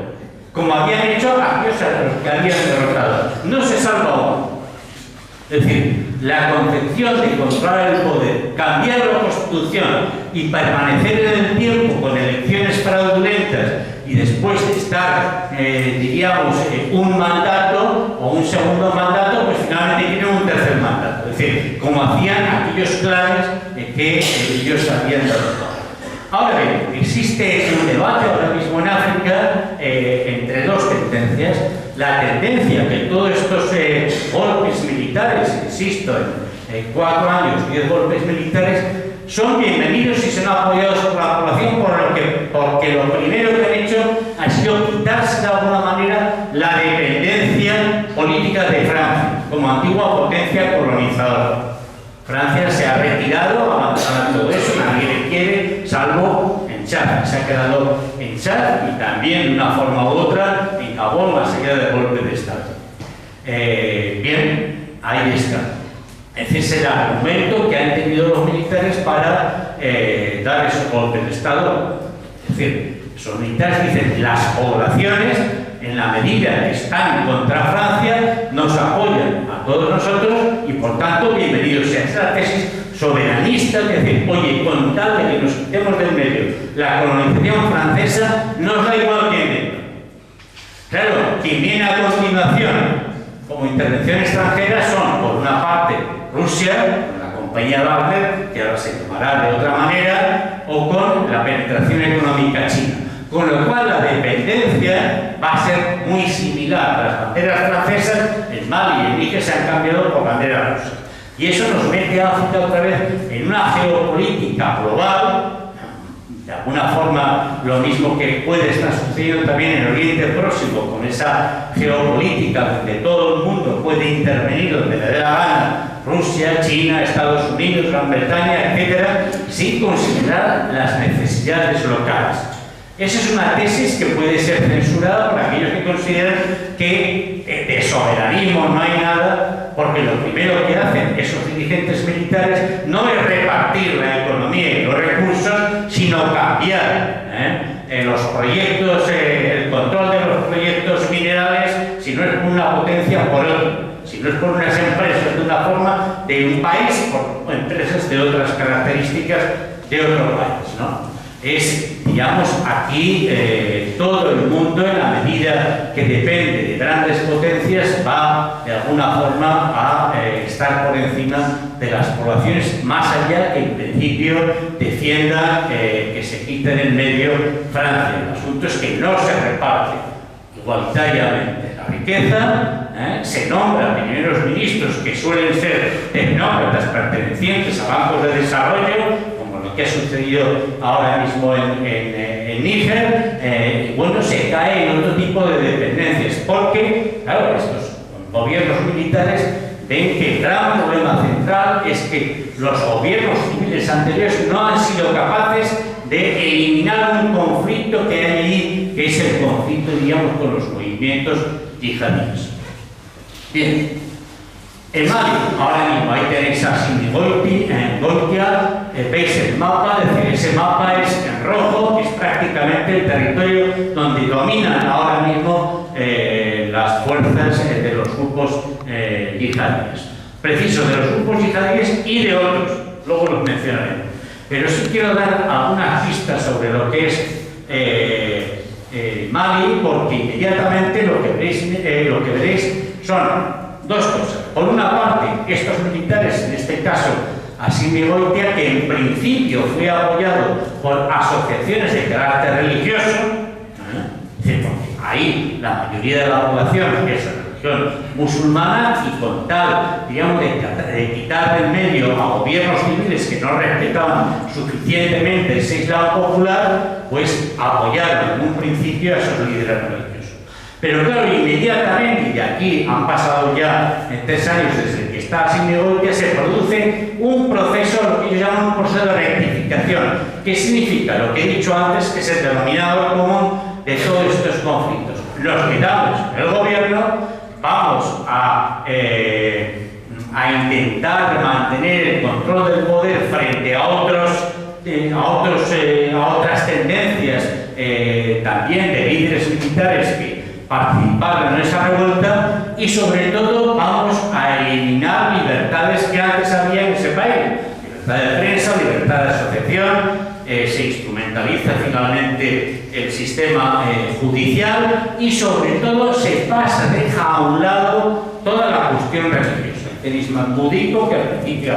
como habían hecho aquellos a los que habían derrotado. No se salva uno. Es decir, la concepción de controlar el poder, cambiar la Constitución y permanecer en el tiempo con elecciones fraudulentas y después de estar, diríamos, un mandato o un segundo mandato, pues finalmente tienen un tercer mandato. Es decir, como hacían aquellos clanes que ellos habían derrotado. Ahora bien, existe un debate ahora mismo en África entre dos tendencias. La tendencia que todos estos golpes militares, insisto, en 4 años, 10 golpes militares, son bienvenidos y son apoyados por la población porque lo primero que han hecho ha sido quitarse de alguna manera la dependencia política de Francia como antigua potencia colonizadora. Francia se ha retirado, abandonando todo eso, nadie le quiere, salvo en Chad. Se ha quedado en Chad y también de una forma u otra en Gabón, más allá del golpe de Estado. Bien, ahí está. Ese es el argumento que han tenido los militares para dar esos golpes de Estado. Es decir, los militares dicen las poblaciones, en la medida que están contra Francia, nos apoyan a todos nosotros y por tanto bienvenidos sea. Esa es la tesis soberanista, que dice, oye, con tal de que nos quitemos del medio la colonización francesa, nos da igual quién venga. Claro, quien viene a continuación como intervención extranjera son, por una parte, Rusia, con la compañía Wagner, que ahora se llamará de otra manera, o con la penetración económica china. Con lo cual la dependencia va a ser muy similar. Las banderas francesas, en Mali y en Níger, se han cambiado por banderas rusas. Y eso nos mete a África otra vez en una geopolítica global, de alguna forma lo mismo que puede estar sucediendo también en Oriente Próximo, con esa geopolítica donde todo el mundo puede intervenir donde le dé la gana, Rusia, China, Estados Unidos, Gran Bretaña, etcétera, sin considerar las necesidades locales. Esa es una tesis que puede ser censurada por aquellos que consideran que de soberanismo no hay nada, porque lo primero que hacen esos dirigentes militares no es repartir la economía y los recursos, sino cambiar los proyectos, el control de los proyectos minerales, si no es por una potencia por otra, si no es por unas empresas de una forma de un país, por empresas de otras características de otro país, ¿no? Es, digamos, aquí todo el mundo, en la medida que depende de grandes potencias, va de alguna forma a estar por encima de las poblaciones, más allá que en principio defienda que se quite del medio Francia. El asunto es que no se reparte igualitariamente la riqueza, se nombran primeros ministros que suelen ser tecnócratas pertenecientes a bancos de desarrollo, que ha sucedido ahora mismo en Níger, y bueno, se cae en otro tipo de dependencias, porque, claro, estos gobiernos militares ven que el gran problema central es que los gobiernos civiles anteriores no han sido capaces de eliminar un conflicto que hay allí, que es el conflicto, digamos, con los movimientos yihadíes. Bien. En Mali, ahora mismo, ahí tenéis a Sidi Goitia, veis el mapa, es decir, ese mapa es en rojo, que es prácticamente el territorio donde dominan ahora mismo las fuerzas de los grupos yihadíes. Preciso, de los grupos yihadíes y de otros, luego los mencionaré. Pero sí quiero dar algunas pistas sobre lo que es Mali, porque inmediatamente lo que veréis son dos cosas. Por una parte, estos militares, en este caso Assimi Goïtia, que en principio fue apoyado por asociaciones de carácter religioso, porque ahí la mayoría de la población es religión musulmana, y con tal, digamos, de quitar del medio a gobiernos civiles que no respetaban suficientemente ese Islam popular, pues apoyaron en un principio a esos líderes religiosos. Pero claro, inmediatamente, y de aquí han pasado ya 3 años desde que está Assimi Goïtia, se produce un proceso, lo que ellos llaman un proceso de rectificación. ¿Qué significa? Lo que he dicho antes, que es el denominador común de todos estos conflictos. Los quitamos el gobierno, vamos a intentar mantener el control del poder frente a otras tendencias también de líderes militares que participaron en esa revuelta, y sobre todo vamos a eliminar libertades que antes había en ese país: libertad de prensa, libertad de asociación. Se instrumentaliza finalmente el sistema judicial, y sobre todo se deja a un lado toda la cuestión religiosa. El Islam budismo, que al principio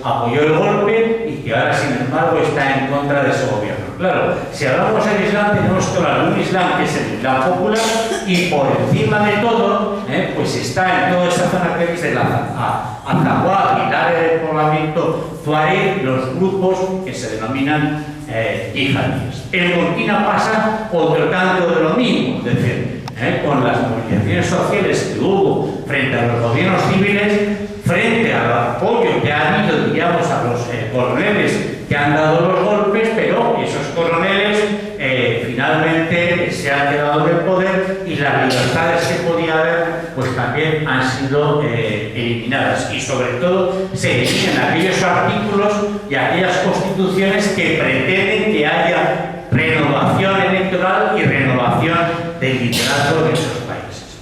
apoyó el golpe y que ahora, sin embargo, está en contra de ese gobierno. Claro, si hablamos del Islam, tenemos que hablar de un Islam que es el Islam popular, y por encima de todo, pues está en toda esa zona que dice la Azawad y el área de poblamiento Tuareg, los grupos que se denominan yihadíes. En Burkina pasa otro tanto de lo mismo, es decir, con las movilizaciones sociales que hubo frente a los gobiernos civiles, frente al apoyo que ha habido, digamos, a los coroneles que han dado los golpes, pero esos coroneles finalmente se han quedado en el poder, y las libertades que podía haber pues también han sido eliminadas, y sobre todo se eliminan aquellos artículos y aquellas constituciones que pretenden que haya renovación electoral y renovación del liderazgo de esos países.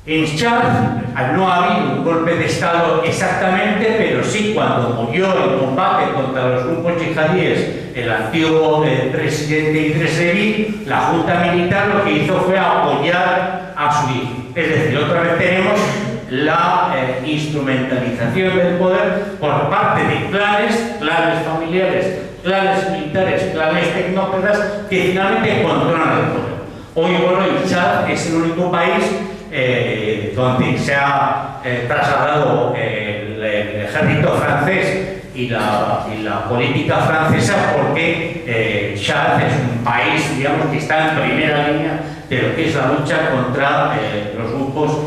En Chad no ha habido un golpe de Estado exactamente, pero sí, cuando murió en combate contra los grupos yihadíes el antiguo presidente Idriss Déby, la junta militar lo que hizo fue apoyar a su hijo. Es decir, otra vez tenemos la instrumentalización del poder por parte de clanes familiares, clanes militares, clanes tecnócratas, que finalmente controlan el poder. Hoy por hoy Chad es el único país donde se ha trasladado el ejército francés y la política francesa, porque Chad es un país, digamos, que está en primera línea de lo que es la lucha contra los grupos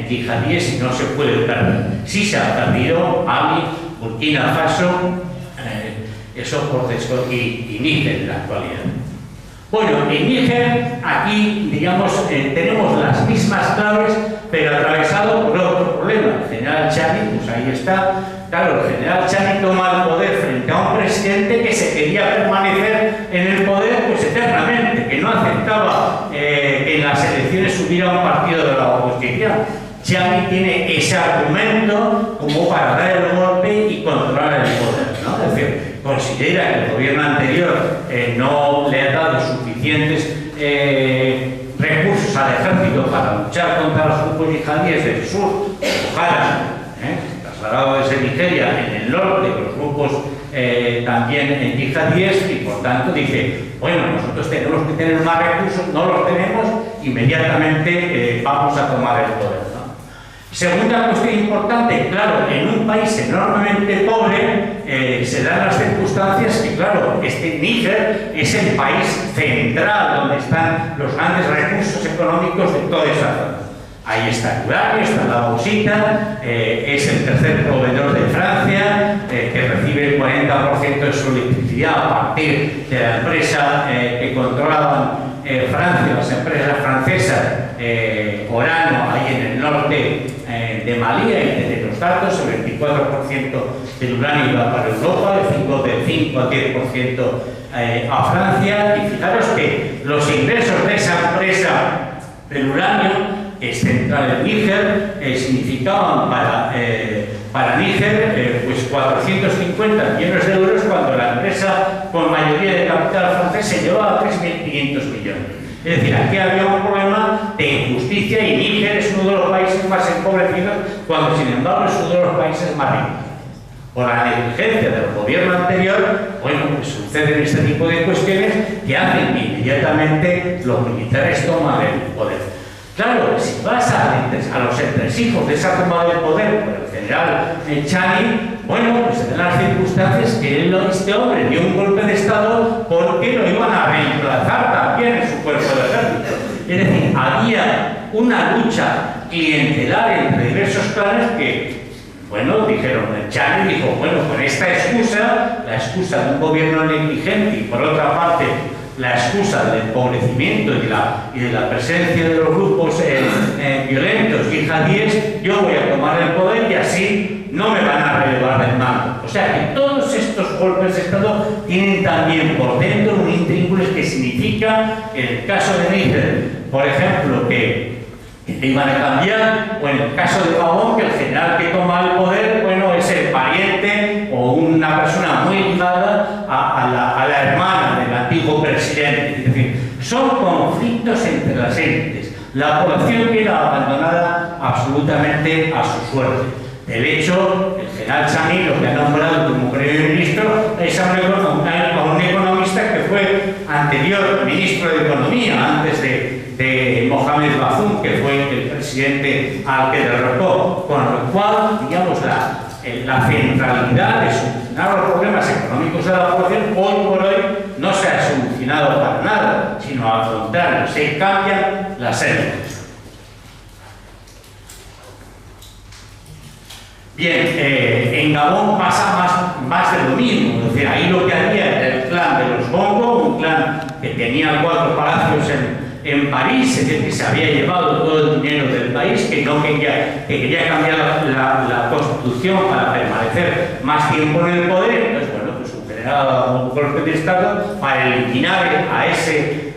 yihadíes, y no se puede perder. Sí se ha perdido Mali, Burkina Faso, eso por descontado, y Níger en la actualidad. Bueno, en Níger, aquí, digamos, tenemos las mismas claves, pero atravesado por otro problema. El general Chani, pues ahí está. Claro, el general Chani toma el poder frente a un presidente que se quería permanecer en el poder pues eternamente, que no aceptaba que en las elecciones hubiera un partido de la oposición. Chani tiene ese argumento como para dar el golpe y controlar el poder, ¿no? Es decir, considera que el gobierno anterior no le ha dado suficientes recursos al ejército para luchar contra los grupos yihadíes del sur, trasladado desde Nigeria en el norte, los grupos también yihadíes, y por tanto dice, bueno, nosotros tenemos que tener más recursos, no los tenemos, inmediatamente vamos a tomar el poder, ¿no? Segunda cuestión importante, claro, en un país enormemente pobre se dan las circunstancias que, claro, Níger es el país central donde están los grandes recursos económicos de toda esa zona. Ahí está el uranio, está la bauxita, es el tercer proveedor de Francia, que recibe el 40% de su electricidad a partir de la empresa que controlaban Francia, las empresas francesas, Orano, ahí en el norte de Malí, y de los datos, el 24% del uranio iba para Europa, de 5 a 10% a Francia, y fijaros que los ingresos de esa empresa del uranio, que es central en Níger, significaban para Níger pues 450 millones de euros, cuando la empresa con mayoría de capital francés se llevaba 3.500 millones. Es decir, aquí había un problema de injusticia, y Níger es uno de los países más empobrecidos, cuando sin embargo es uno de los países más ricos. Por la negligencia del gobierno anterior, bueno, pues suceden este tipo de cuestiones que hacen que inmediatamente los militares toman el poder. Claro, si vas a los entresijos de esa toma del poder por el general Chani, bueno, pues en las circunstancias que este hombre dio un golpe de Estado porque lo iban a reemplazar también en su cuerpo de ejército. Es decir, había una lucha clientelar entre diversos clanes que, bueno, dijeron, Chani dijo, bueno, con esta excusa, la excusa de un gobierno negligente y por otra parte la excusa del empobrecimiento y de la presencia de los grupos violentos yihadíes, yo voy a tomar el poder y así no me van a relevar del mando. O sea que todos estos golpes de Estado tienen también por dentro un intríngulis que significa, en el caso de Níger, por ejemplo, que iban a cambiar, o en el caso de Gabón, que el general que toma el poder, bueno, es el pariente o una persona muy ligada a la hermana del antiguo presidente. Es decir, son conflictos entre las élites. La población queda abandonada absolutamente a su suerte. De hecho, el general Chani, lo que ha nombrado como primer ministro, es a un economista que fue anterior ministro de Economía, antes de Mohamed Bazoum, que fue el presidente al que derrotó, con lo cual, digamos, la centralidad de solucionar los problemas económicos de la población hoy por hoy no se ha solucionado para nada, sino al contrario, se cambian las élites. Bien, en Gabón pasa más de lo mismo, es decir, ahí lo que había era el clan de los Bongo, un clan que tenía 4 palacios en París, es decir, que se había llevado todo el dinero del país, que quería cambiar la constitución para permanecer más tiempo en el poder. Entonces, bueno, pues generaba un golpe de Estado para eliminar a ese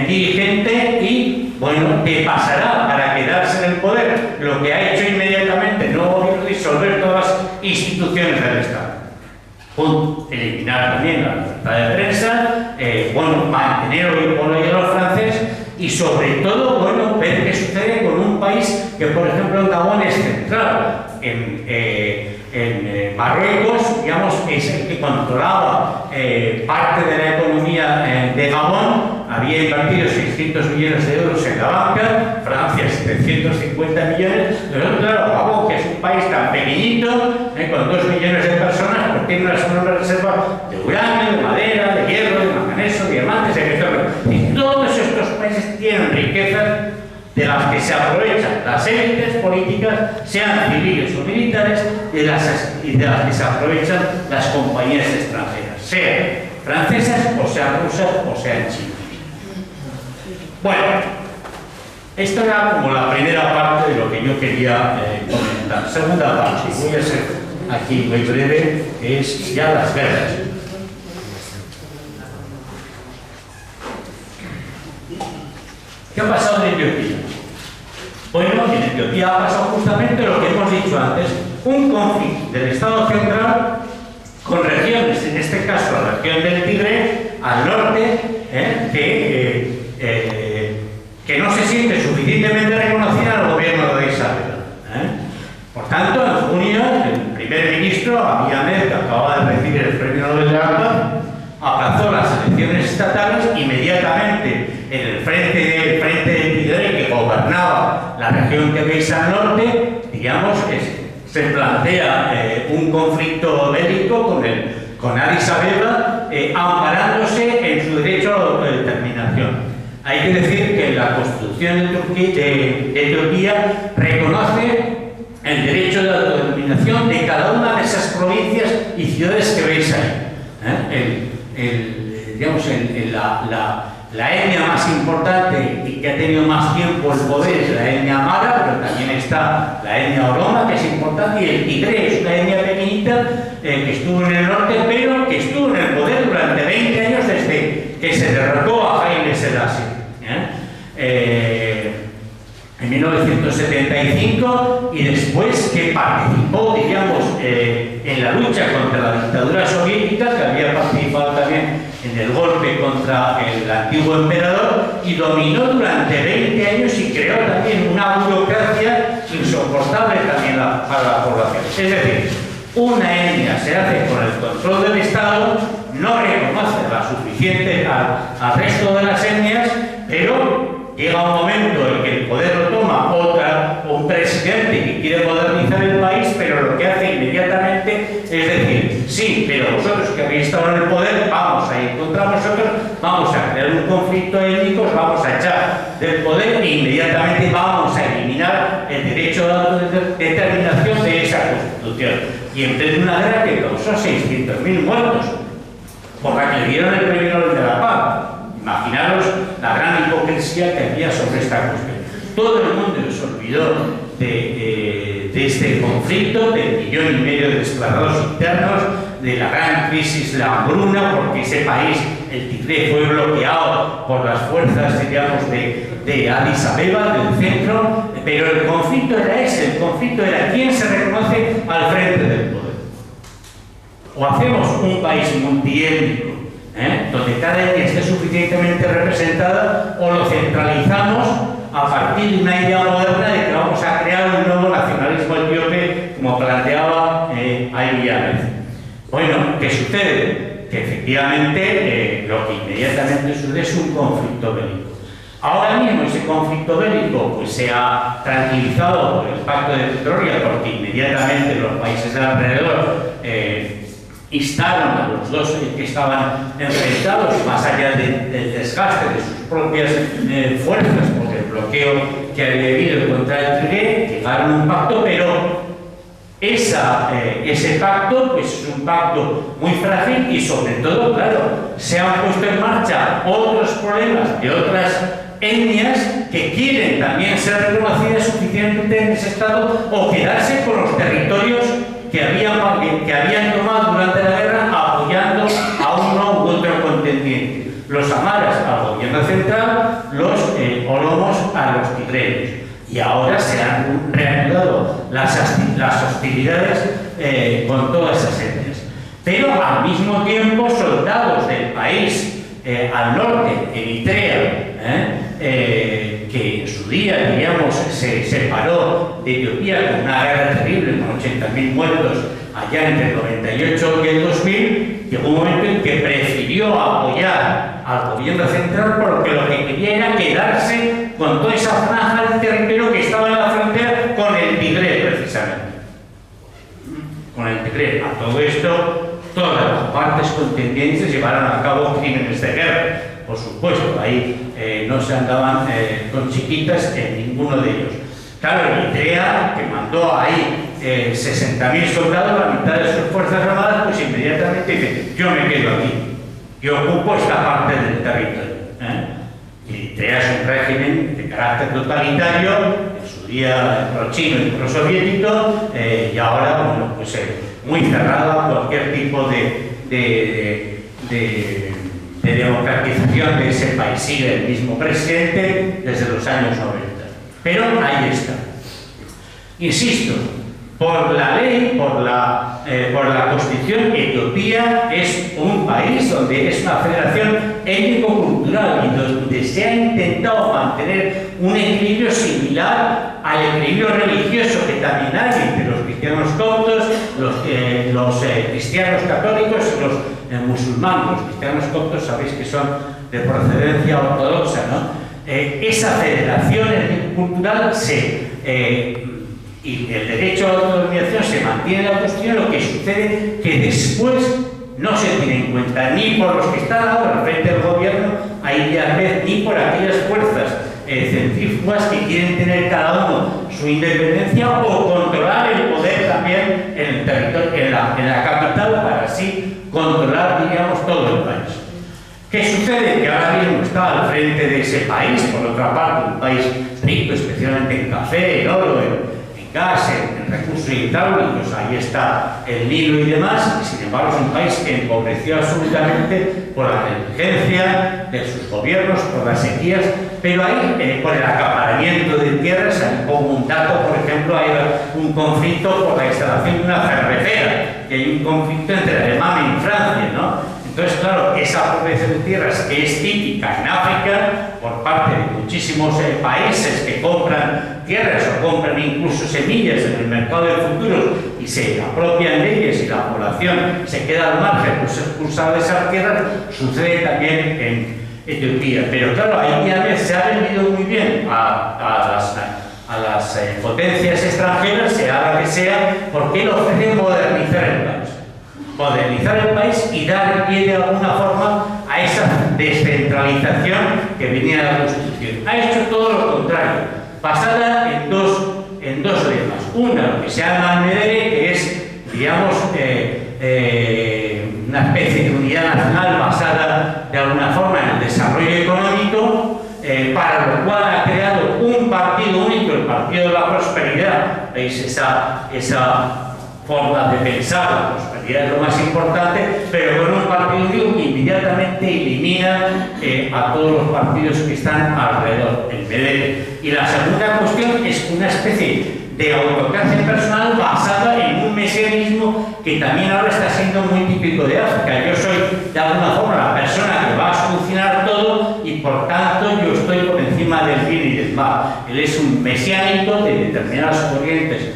dirigente y, bueno, ¿qué pasará para quedarse en el poder? Lo que ha hecho inmediatamente el nuevo gobierno es disolver todas las instituciones del Estado. Eliminar también la libertad de prensa, bueno, mantener hoy por hoy a los franceses y sobre todo, bueno, ver qué sucede con un país que, por ejemplo, en Gabón es central. En Marruecos, digamos, es el que controlaba parte de la economía de Gabón. Había invertido 600 millones de euros en la banca, Francia 750 millones. Pero claro, Gabón, que es un país tan pequeñito, con 2 millones de personas, pues tiene una enorme reserva de uranio, de madera, de hierro, de manganeso, de diamantes, etc. Y todos estos países tienen riquezas de las que se aprovechan las élites políticas, sean civiles o militares, y de las que se aprovechan las compañías extranjeras, sean francesas, o sean rusas, o sean chinas. Bueno, esto era como la primera parte de lo que yo quería comentar. Segunda parte, voy a ser aquí muy breve, que es ya las guerras. ¿Qué ha pasado en Etiopía? Bueno, en Etiopía ha pasado justamente lo que hemos dicho antes, un conflicto del Estado central con regiones, en este caso la región del Tigre, al norte, que no se siente suficientemente reconocida al gobierno de Addis Abeba. Por tanto, en junio, el primer ministro, Abiy Ahmed, que acababa de recibir el premio Nobel de la Paz, aplazó las elecciones estatales. Inmediatamente en el frente de Tigre, que gobernaba la región que veis al norte, digamos, se plantea un conflicto bélico con Addis Abeba, amparándose en su derecho a la autodeterminación. Hay que decir que la Constitución de Etiopía reconoce el derecho de autodeterminación de cada una de esas provincias y ciudades que veis ahí. Digamos, la etnia más importante y que ha tenido más tiempo el poder es la etnia Amhara, pero también está la etnia Oroma, que es importante, y el Tigre es una etnia pequeñita que estuvo en el norte, pero que estuvo en el poder durante 20 años desde que se derrocó a Haile Selassie. en 1975 y después que participó, digamos, en la lucha contra la dictadura soviética, que había participado también en el golpe contra el antiguo emperador y dominó durante 20 años y creó también una burocracia insoportable también para la población. Es decir, una etnia se hace con el control del Estado, no reconoce la suficiente al resto de las etnias, pero llega un momento en que el poder lo toma un presidente que quiere modernizar el país, pero lo que hace inmediatamente es decir, sí, pero vosotros que habéis estado en el poder, vamos a ir contra vosotros, vamos a crear un conflicto étnico, vamos a echar del poder e inmediatamente vamos a eliminar el derecho a la autodeterminación de esa Constitución. Y emprende una guerra que causó 600.000 muertos, por la que le dieron el premio Nobel de la Paz. Imaginaros la gran hipocresía que había sobre esta cuestión. Todo el mundo se olvidó de este conflicto, del 1,5 millones de desplazados internos, de la gran crisis de la hambruna, porque ese país, el Tigré, fue bloqueado por las fuerzas, digamos, de Addis Abeba, del centro, pero el conflicto era ese, el conflicto era quién se reconoce al frente del poder. O hacemos un país multiétnico, donde cada etnia esté suficientemente representada, o lo centralizamos a partir de una idea moderna de que vamos a crear un nuevo nacionalismo etíope, como planteaba Abiy Ahmed. Bueno, ¿qué sucede? Que efectivamente lo que inmediatamente sucede es un conflicto bélico. Ahora mismo ese conflicto bélico pues, se ha tranquilizado por el Pacto de Pretoria, porque inmediatamente los países de alrededor instaron a los dos que estaban enfrentados, más allá del desgaste de sus propias fuerzas por el bloqueo que había habido contra el Tigré, llegaron a un pacto, pero ese pacto pues, es un pacto muy frágil y sobre todo, claro, se han puesto en marcha otros problemas de otras etnias que quieren también ser reconocidas suficientemente en ese Estado o quedarse con los territorios que habían tomado durante la guerra apoyando a uno u otro contendiente. Los amaras al gobierno central, los oromos a los tigreños. Y ahora se han reanudado las hostilidades con todas esas etnias. Pero al mismo tiempo soldados del país al norte, Eritrea, que en su día, digamos, se separó de Etiopía con una guerra terrible, con 80.000 muertos allá entre el 98 y el 2000, llegó un momento en que prefirió apoyar al gobierno central porque lo que quería era quedarse con toda esa franja del territorio que estaba en la frontera con el Tigré, precisamente. Con el Tigré. A todo esto, todas las partes contendientes llevaron a cabo crímenes de guerra. Por supuesto, ahí no se andaban con chiquitas en ninguno de ellos. Claro, Eritrea, que mandó ahí 60.000 soldados, la mitad de sus fuerzas armadas, pues inmediatamente dice, yo me quedo aquí, yo ocupo esta parte del territorio. Eritrea es un régimen de carácter totalitario, en su día pro-chino y pro-soviético, y ahora, bueno, pues muy cerrado a cualquier tipo de democratización de ese país. Sigue el mismo presidente desde los años 90. Pero ahí está. Insisto, por la ley, por la Constitución, Etiopía es un país donde es una federación étnico-cultural y donde se ha intentado mantener un equilibrio similar al equilibrio religioso que también hay entre los cristianos coptos, los cristianos católicos y los musulmanes. Los cristianos coptos sabéis que son de procedencia ortodoxa, ¿no? Esa federación cultural y el derecho a la autodeterminación se mantiene en la Constitución. Lo que sucede que después no se tiene en cuenta ni por los que están ahora al frente del gobierno, Abiy Ahmed, ni por aquellas fuerzas centrífugas que quieren tener cada uno su independencia o controlar el poder también en el territorio, en la capital, para así controlar, digamos, todo el país. ¿Qué sucede? Que ahora mismo está al frente de ese país, por otra parte, un país rico, especialmente en café, en oro, en gas, en recursos hidráulicos, ahí está el Nilo y demás, y sin embargo es un país que empobreció absolutamente por la negligencia de sus gobiernos, por las sequías pero ahí, por el acaparamiento de tierras, como un dato, por ejemplo, hay un conflicto por la instalación de una ferretera, que hay un conflicto entre Alemania y Francia, ¿no? Entonces, claro, esa apropiación de tierras que es típica en África por parte de muchísimos países que compran tierras o compran incluso semillas en el mercado de futuros y se apropian de ellas y la población se queda al margen por ser expulsada de esas tierras, sucede también en Etiopía. Pero claro, ahí ya se ha vendido muy bien a las potencias extranjeras, sea la que sea, porque lo ofrecen modernizar el país. Modernizar el país y dar pie de alguna forma a esa descentralización que venía de la Constitución. Ha hecho todo lo contrario, basada en dos lemas. Una, lo que se llama MEDERE, que es, digamos, una especie de unidad nacional basada de alguna forma en el desarrollo económico, para lo cual ha creado un partido único, el Partido de la Prosperidad. ¿Veis esa forma de pensar? La prosperidad es lo más importante, pero con un partido único que inmediatamente elimina a todos los partidos que están alrededor, el MEDERE. Y la segunda cuestión es una especie de autocracia personal basada en un mesianismo que también ahora está siendo muy típico de África. Yo soy de alguna forma la persona que va a solucionar todo y por tanto yo estoy por encima del bien y del mal. Él es un mesiánico de determinadas corrientes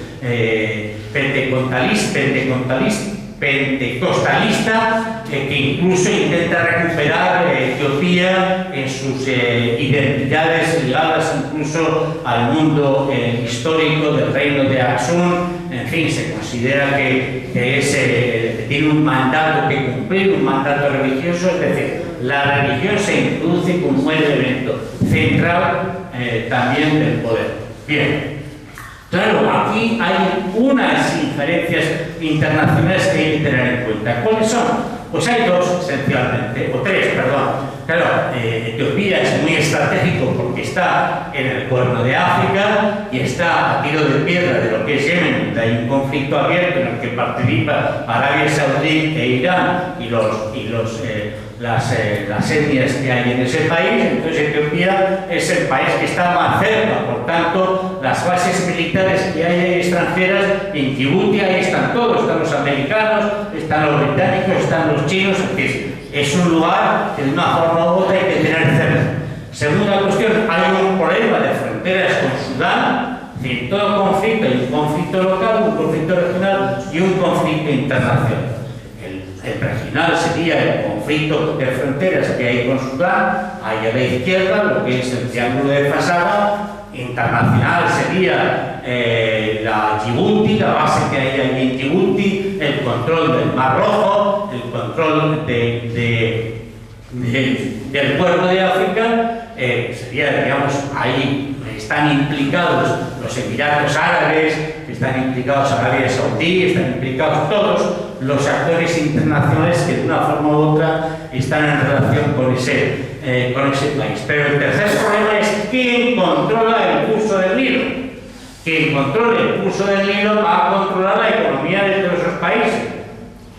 pentecostalista que incluso intenta recuperar Etiopía en sus identidades ligadas incluso al mundo histórico del reino de Aksum. En fin, se considera que tiene un mandato que cumplir, un mandato religioso, es decir, la religión se introduce como un elemento central también del poder. Bien. Claro, aquí hay unas injerencias internacionales que hay que tener en cuenta. ¿Cuáles son? Pues hay dos, esencialmente, o tres, perdón. Claro, Etiopía es muy estratégico porque está en el Cuerno de África y está a tiro de piedra de lo que es Yemen, donde hay un conflicto abierto en el que participa Arabia Saudí e Irán y las etnias que hay en ese país. Entonces Etiopía es el país que está más cerca, por tanto las bases militares que hay extranjeras en Djibouti, ahí están todos, están los americanos, están los británicos, están los chinos, es un lugar que de una forma u otra hay que tener cerca. Segunda cuestión, hay un problema de fronteras con Sudán. En todo conflicto hay un conflicto local, un conflicto regional y un conflicto internacional. El regional sería el conflicto de fronteras que hay con Sudán, ahí a la izquierda, lo que es el triángulo de Fasaba. Internacional sería la Djibouti, la base que hay allí en Djibouti, el control del Mar Rojo, el control del Cuerno de África. Sería, digamos, ahí están implicados los Emiratos Árabes, están implicados Arabia Saudí, están implicados todos los actores internacionales que de una forma u otra están en relación con ese país. Pero el tercer problema es quién controla el curso del Nilo. Quien controle el curso del Nilo va a controlar la economía de todos esos países.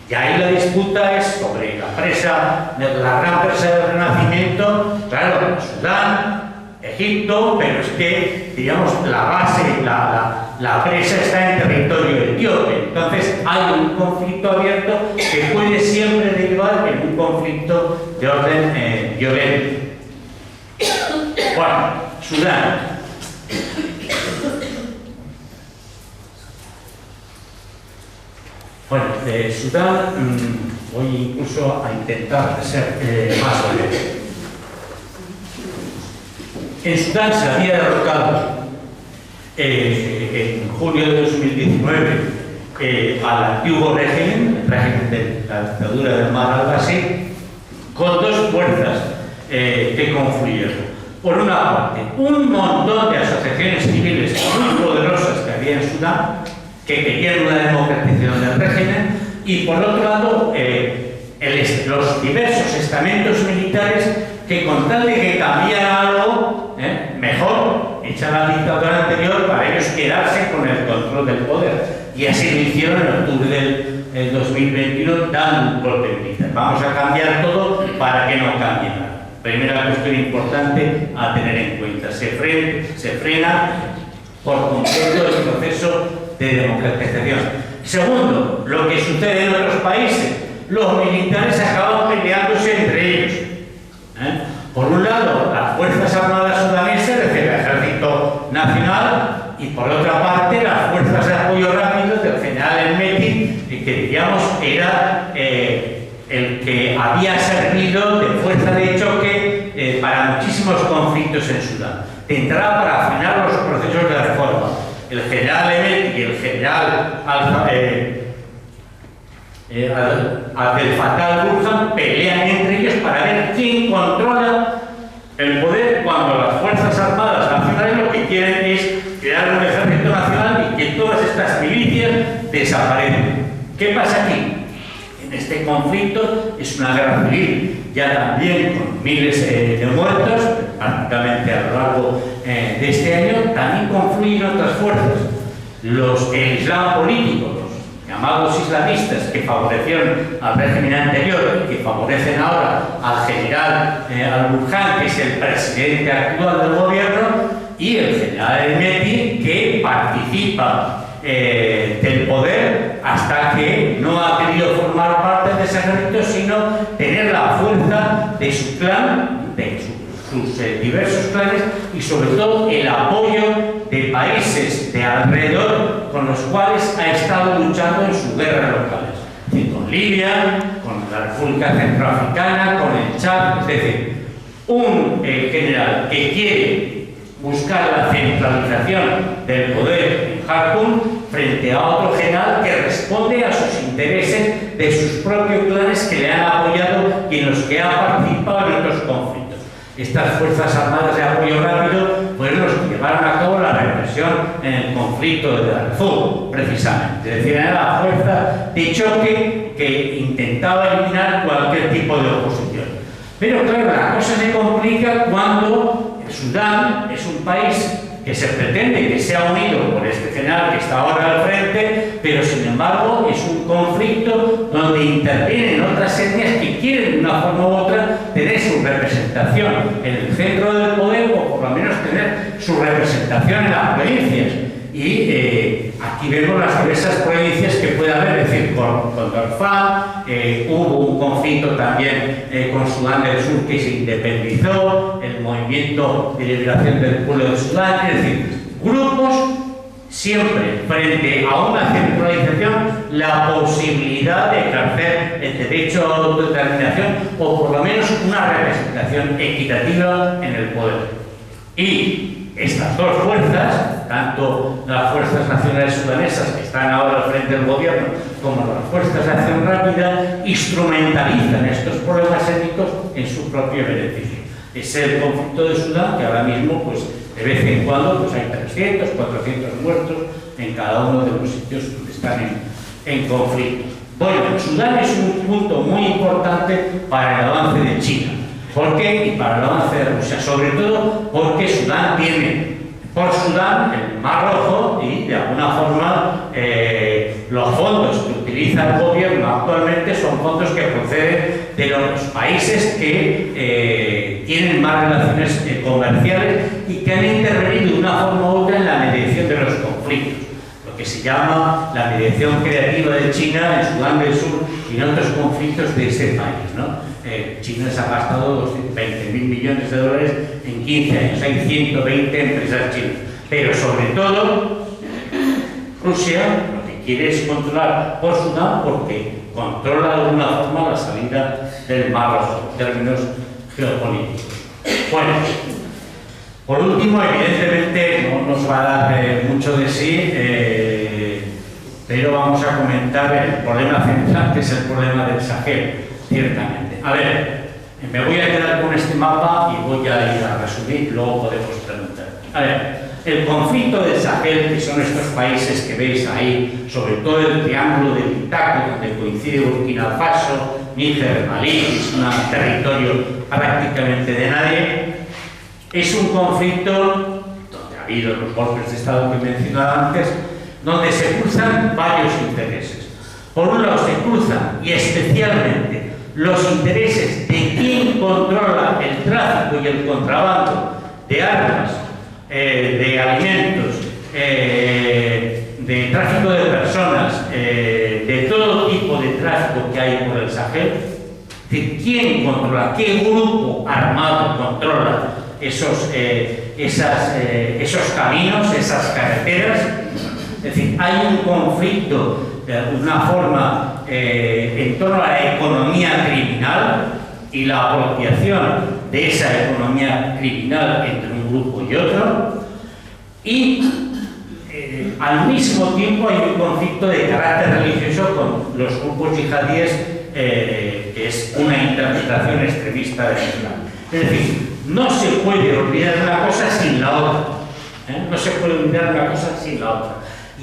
Y ahí la disputa es sobre la gran presa del Renacimiento, claro, Sudán, Egipto, pero es que, digamos, la base, la presa está en territorio etíope. Entonces hay un conflicto abierto que puede siempre derivar en un conflicto de orden violento. Bueno, Sudán. Bueno, de Sudán voy incluso a intentar ser más breve. En Sudán se había derrocado en julio de 2019 al antiguo régimen, el régimen de la dictadura del Mar al-Bashir, con dos fuerzas que confluyeron. Por una parte, un montón de asociaciones civiles muy poderosas que había en Sudán, que querían una democratización del régimen, y por otro lado, los diversos estamentos militares que con tal de que cambiara algo mejor, echan la dictadura anterior para ellos quedarse con el control del poder. Y así lo hicieron en octubre del 2021, dando un golpe militar. Vamos a cambiar todo para que no cambie nada. Primera cuestión importante a tener en cuenta. Se frena por completo el proceso de democratización. Segundo, lo que sucede en otros países. Los militares acaban peleándose entre ellos. Por un lado, las Fuerzas Armadas sudanesas, es decir, el Ejército Nacional, y por otra parte, las Fuerzas de Apoyo Rápido del general El-Meti, que digamos era el que había servido de fuerza de choque para muchísimos conflictos en Sudán. Tendrá para frenar los procesos de reforma. El general El-Meti y el general Abdel Fattah al-Burhan pelean entre ellos para ver quién controla el poder, cuando las Fuerzas Armadas Nacionales lo que quieren es crear un ejército nacional y que todas estas milicias desaparezcan. ¿Qué pasa aquí? En este conflicto es una guerra civil, ya también con miles de muertos, prácticamente a lo largo de este año. También confluyen otras fuerzas, el Islam político, los llamados islamistas, que favorecieron al régimen anterior y que favorecen ahora al general al-Burhan, que es el presidente actual del gobierno, y el general El-Meti, que participa del poder hasta que no ha querido formar parte de ese ejército, sino tener la fuerza de su clan, de sus diversos clanes, y sobre todo el apoyo de países de alrededor con los cuales ha estado luchando en sus guerras locales. Es decir, con Libia, con la República Centroafricana, con el Chad. Es decir, un general que quiere buscar la centralización del poder en Jartum frente a otro general que responde a sus intereses de sus propios clanes que le han apoyado y en los que ha participado en otros conflictos. Estas Fuerzas Armadas de Apoyo Rápido fueron los que llevaron a cabo la represión en el conflicto de Darfur, precisamente. Es decir, era la fuerza de choque que intentaba eliminar cualquier tipo de oposición. Pero claro, la cosa se complica cuando Sudán es un país que se pretende que sea unido por este general que está ahora al frente, pero sin embargo es un conflicto donde intervienen otras etnias que quieren de una forma u otra tener su representación en el centro del poder, o por lo menos tener su representación en las provincias. Y aquí vemos las diversas provincias que puede haber, es decir, con Darfur, hubo un conflicto también con Sudán del Sur que se independizó, el movimiento de liberación del pueblo de Sudán, es decir, grupos siempre frente a una centralización, la posibilidad de ejercer el derecho a autodeterminación o por lo menos una representación equitativa en el poder. Y estas dos fuerzas, tanto las Fuerzas Nacionales Sudanesas, que están ahora al frente del gobierno, como las Fuerzas de Acción Rápida, instrumentalizan estos problemas étnicos en su propio beneficio. Es el conflicto de Sudán, que ahora mismo, pues, de vez en cuando, pues, hay 300, 400 muertos en cada uno de los sitios donde están en conflicto. Bueno, Sudán es un punto muy importante para el avance de China. ¿Por qué? Y para el avance de Rusia, sobre todo porque Sudán tiene por Sudán el Mar Rojo y de alguna forma los fondos que utiliza el gobierno actualmente son fondos que proceden de los países que tienen más relaciones comerciales y que han intervenido de una forma u otra en la mediación de los conflictos, lo que se llama la mediación creativa de China en Sudán del Sur y en otros conflictos de ese país, ¿no? China se ha gastado 20.000 millones de dólares en 15 años, hay 120 empresas chinas. Pero sobre todo, Rusia lo que quiere es controlar por Sudán porque controla de alguna forma la salida del Mar Rojo en términos geopolíticos. Bueno, por último, evidentemente no nos va a dar mucho de sí, pero vamos a comentar el problema central, que es el problema del Sahel, ciertamente. A ver, me voy a quedar con este mapa y voy a ir a resumir, luego podemos preguntar. A ver, el conflicto del Sahel, que son estos países que veis ahí, sobre todo el triángulo de Itaco, donde coincide Burkina Faso, Níger, Malí, que es un territorio prácticamente de nadie, es un conflicto donde ha habido los golpes de Estado que he mencionado antes, donde se cruzan varios intereses. Por un lado se cruzan, y especialmente, los intereses de quien quien controla el tráfico y el contrabando de armas, de alimentos, de tráfico de personas, de todo tipo de tráfico que hay por el Sahel, de quién controla, qué grupo armado controla esos caminos, esas carreteras. Es decir, hay un conflicto de alguna forma en torno a la economía criminal y la apropiación de esa economía criminal entre un grupo y otro, y al mismo tiempo hay un conflicto de carácter religioso con los grupos yihadíes, que es una interpretación extremista del Islam. Es decir, no se puede olvidar una cosa sin la otra. No se puede olvidar una cosa sin la otra.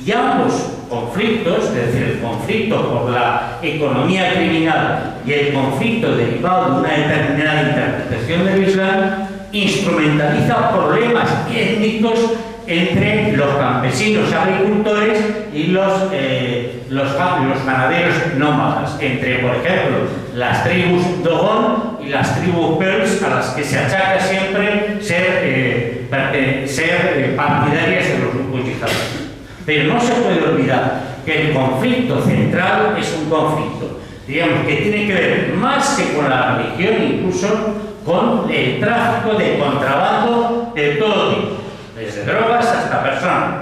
Y ambos conflictos, es decir, el conflicto por la economía criminal y el conflicto derivado de una determinada interpretación del Islam, instrumentaliza problemas étnicos entre los campesinos agricultores y los ganaderos nómadas, entre, por ejemplo, las tribus Dogon y las tribus Peuls, a las que se achaca siempre ser partidarias de los grupos yihadistas. Pero no se puede olvidar que el conflicto central es un conflicto, digamos, que tiene que ver más que con la religión, incluso con el tráfico de contrabando de todo tipo, desde drogas hasta personas.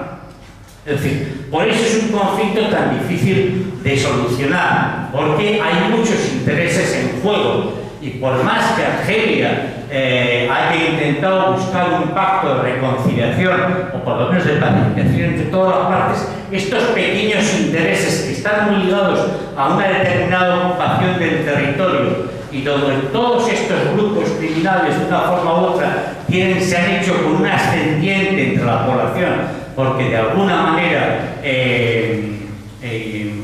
Es decir, por eso es un conflicto tan difícil de solucionar, porque hay muchos intereses en juego, y por más que Argelia haya intentado buscar un pacto de reconciliación, o por lo menos de pacificación entre todas las partes, estos pequeños intereses que están muy ligados a una determinada ocupación del territorio, y donde todos estos grupos criminales, de una forma u otra, se han hecho con un ascendiente entre la población, porque de alguna manera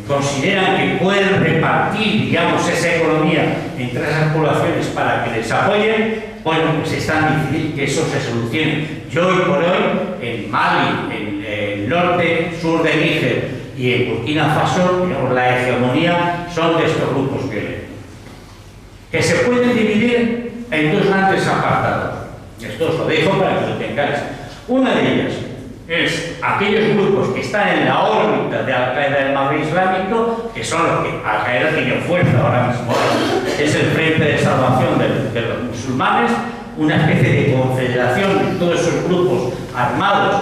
consideran que pueden repartir, digamos, esa economía entre esas poblaciones para que les apoyen. Bueno, pues es tan difícil que eso se solucione. Y hoy por hoy, en Mali, en el norte, sur de Níger y en Burkina Faso, digamos, la hegemonía son de estos grupos violentos, que se pueden dividir en dos grandes apartados. Esto os lo dejo para que lo tengáis. Una de ellas es aquellos grupos que están en la órbita de Al-Qaeda del Magreb Islámico, que son los que Al-Qaeda tiene fuerza ahora mismo. Es el Frente de Salvación de los Musulmanes, una especie de confederación de todos esos grupos armados,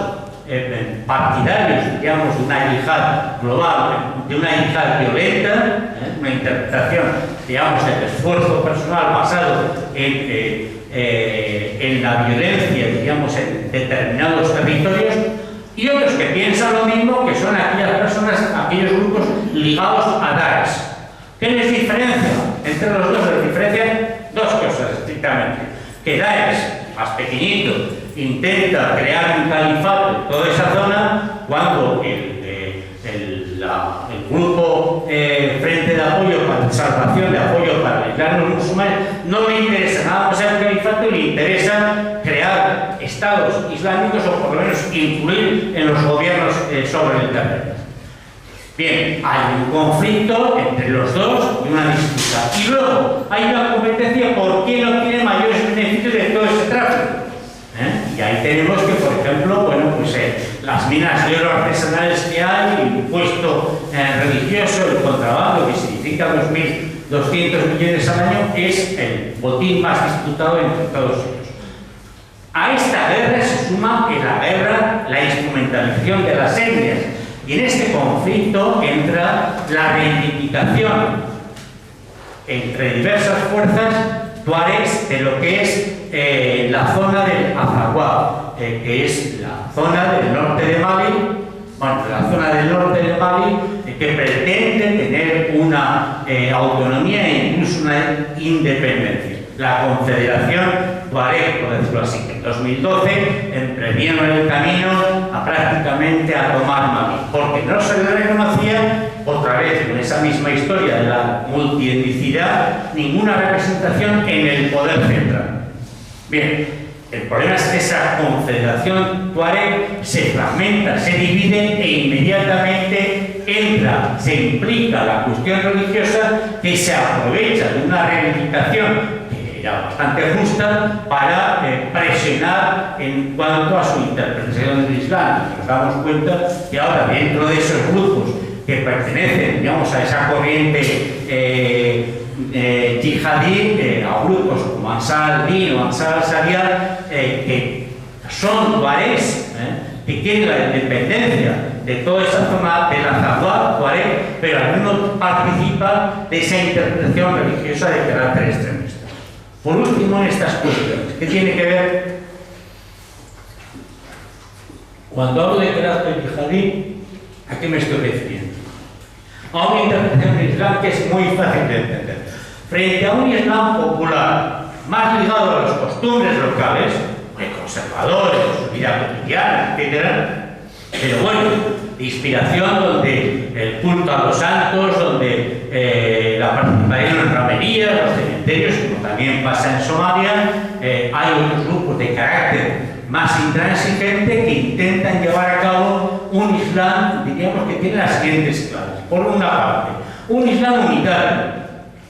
partidarios, digamos, de una yihad global, de una yihad violenta, una interpretación, digamos, del esfuerzo personal basado en la violencia, digamos, en determinados territorios, y otros que piensan lo mismo, que son aquellas personas, aquellos grupos ligados a Daesh. ¿Qué les diferencia? Entre los dos les diferencian dos cosas, estrictamente. Que Daesh, más pequeñito, intenta crear un califato en toda esa zona, cuando el grupo Frente de Apoyo para la Salvación, de Apoyo para el Islam musulmán, no le interesa nada más el califato, le interesa crear estados islámicos, o por lo menos influir en los gobiernos sobre el terreno. Bien, hay un conflicto entre los dos y una disputa. Y luego hay una competencia por quién obtiene mayores beneficios de todo ese tráfico. Y ahí tenemos que, por ejemplo, bueno, pues las minas de oro artesanales que hay, el impuesto religioso, el contrabando, que significa 2.200 millones al año, es el botín más disputado entre todos ellos. A esta guerra se suma la instrumentalización de las etnias, y en este conflicto entra la reivindicación entre diversas fuerzas tuaregs de lo que es la zona del Azawad, que es la zona del norte de Mali, que pretende tener una autonomía e incluso una independencia. La Confederación Tuareg, por decirlo así, que en 2012 emprendieron el camino prácticamente a tomar Mali, porque no se le reconocía, otra vez con esa misma historia de la multietnicidad, ninguna representación en el poder central. Bien, el problema es que esa confederación Tuareg se fragmenta, se divide, e inmediatamente se implica la cuestión religiosa, que se aprovecha de una reivindicación que ya bastante justa, para presionar en cuanto a su interpretación del Islam. Nos damos cuenta que ahora, dentro de esos grupos que pertenecen, digamos, a esa corriente yihadí, a grupos como Ansar al-Din o Ansar al-Sharia, que son tuaregs, que quieren la independencia de toda esa zona de la Azawad, tuareg, pero algunos participan de esa interpretación religiosa de carácter extremista. Por último, en estas cuestiones, ¿qué tiene que ver? Cuando hablo de carácter yihadí, ¿a qué me estoy refiriendo? A una interpretación del Islam que es muy fácil de entender. Frente a un Islam popular, más ligado a las costumbres locales, muy conservadores, su vida cotidiana, etc. Pero bueno, de inspiración, donde el culto a los santos, donde la participación en romerías, los cementerios, como también pasa en Somalia, hay otros grupos de carácter más intransigente que intentan llevar a cabo un Islam, diríamos, que tiene las siguientes claves. Por una parte, un Islam unitario,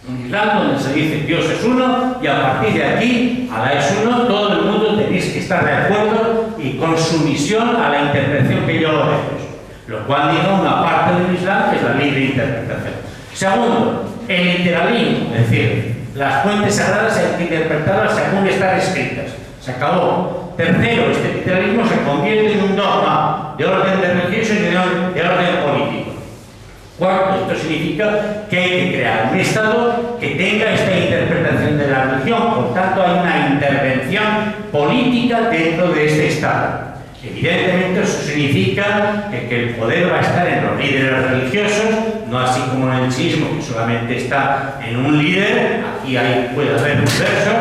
un Islam donde se dice Dios es uno y a partir de aquí, Alá es uno, todo el mundo tenéis que estar de acuerdo y con sumisión a la interpretación que yo hago de Dios. Lo cual diga una parte del Islam que es la libre interpretación. Segundo, el literalismo, es decir, las fuentes sagradas hay que interpretarlas según están escritas. Se acabó. Tercero, este literalismo se convierte en un dogma de orden religioso y de orden político. Cuarto, esto significa que hay que crear un Estado que tenga esta interpretación de la religión, por tanto hay una intervención política dentro de este Estado. Evidentemente eso significa que el poder va a estar en los líderes religiosos, no así como en el chiismo, que solamente está en un líder. Aquí puede haber un verso,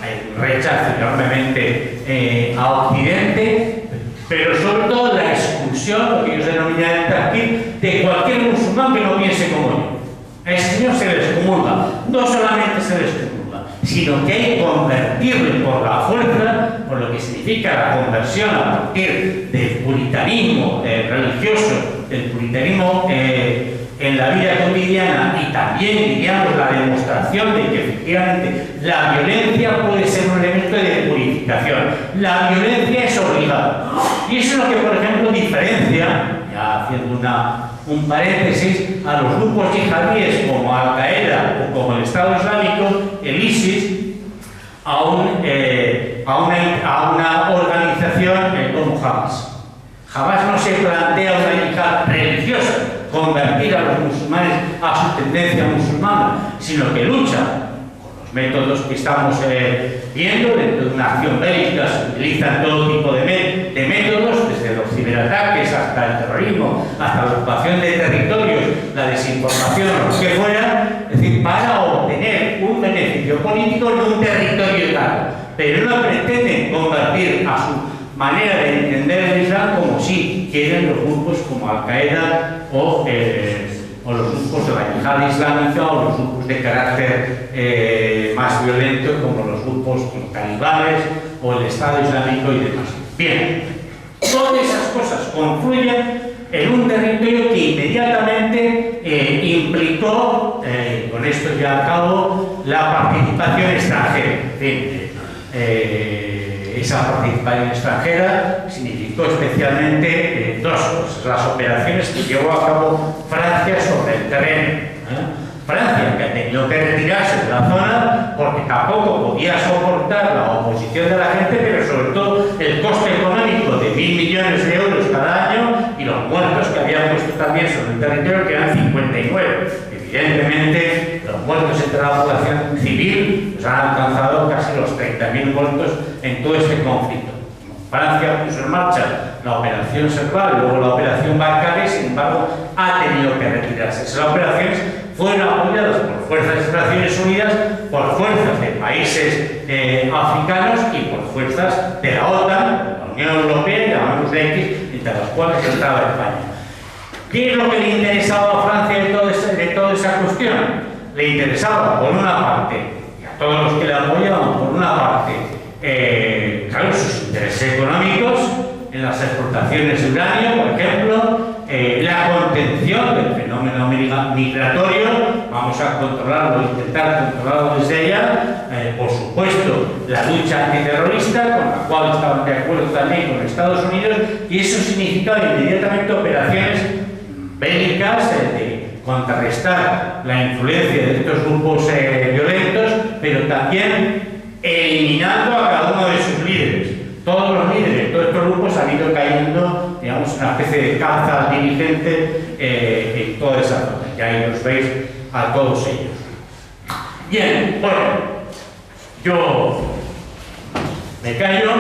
hay un rechazo enormemente a Occidente, pero sobre todo la exclusión, lo que ellos denominan el takfir, de cualquier musulmán que no piense como yo. A ese señor se les excomulga, no solamente se les excomulga, sino que hay que convertirle por la fuerza, por lo que significa la conversión a partir del puritanismo religioso, del puritanismo en la vida cotidiana, y también, diríamos, la demostración de que efectivamente la violencia puede ser un elemento de purificación. La violencia es obligada. Y eso es lo que, por ejemplo, diferencia, ya haciendo un paréntesis, a los grupos yihadíes como Al-Qaeda o como el Estado Islámico, el ISIS, a una organización como Hamas. Hamas no se plantea una yihad religiosa, convertir a los musulmanes a su tendencia musulmana, sino que lucha con los métodos que estamos viendo. Dentro de una acción bélica se utilizan todo tipo de métodos, desde los ciberataques hasta el terrorismo, hasta la ocupación de territorios, la desinformación, lo que fuera, es decir, para obtener un beneficio político en un territorio tal, pero no pretenden convertir a su manera de entender el Islam como si quieren los grupos como Al-Qaeda o los grupos de la yihad islámica o los grupos de carácter más violento como los grupos como talibanes o el Estado Islámico y demás. Bien, todas esas cosas confluyen en un territorio que inmediatamente implicó, con esto ya acabo, la participación extranjera. Esa participación extranjera significó especialmente dos cosas: las operaciones que llevó a cabo Francia sobre el terreno. Francia, que ha tenido que retirarse de la zona porque tampoco podía soportar la oposición de la gente, pero sobre todo el coste económico de 1.000 millones de euros cada año y los muertos que había puesto también sobre el territorio, que eran 59. Evidentemente, los muertos entre la población civil han alcanzado casi los 30.000 muertos en todo este conflicto. Francia puso en marcha la operación Serval, luego la operación Barkhane, sin embargo, ha tenido que retirarse. Esas operaciones fueron apoyadas por fuerzas de Naciones Unidas, por fuerzas de países africanos y por fuerzas de la OTAN, la Unión Europea, llamémosle X, entre las cuales estaba España. ¿Qué es lo que le interesaba a Francia de toda esa cuestión? Le interesaba, por una parte, y a todos los que le apoyaban, por una parte, claro, sus intereses económicos en las exportaciones de uranio, por ejemplo, la contención del fenómeno migratorio. vamos a controlarlo, intentar controlarlo desde allá. Por supuesto, la lucha antiterrorista, con la cual estaban de acuerdo también con Estados Unidos, y eso significaba inmediatamente operaciones bélicas de contrarrestar la influencia de estos grupos violentos, pero también eliminando a cada uno de sus líderes. Todos los líderes, todos estos grupos han ido cayendo, digamos, una especie de caza al dirigente en toda esa zona. Y ahí los veis a todos ellos. Bien, bueno, yo me callo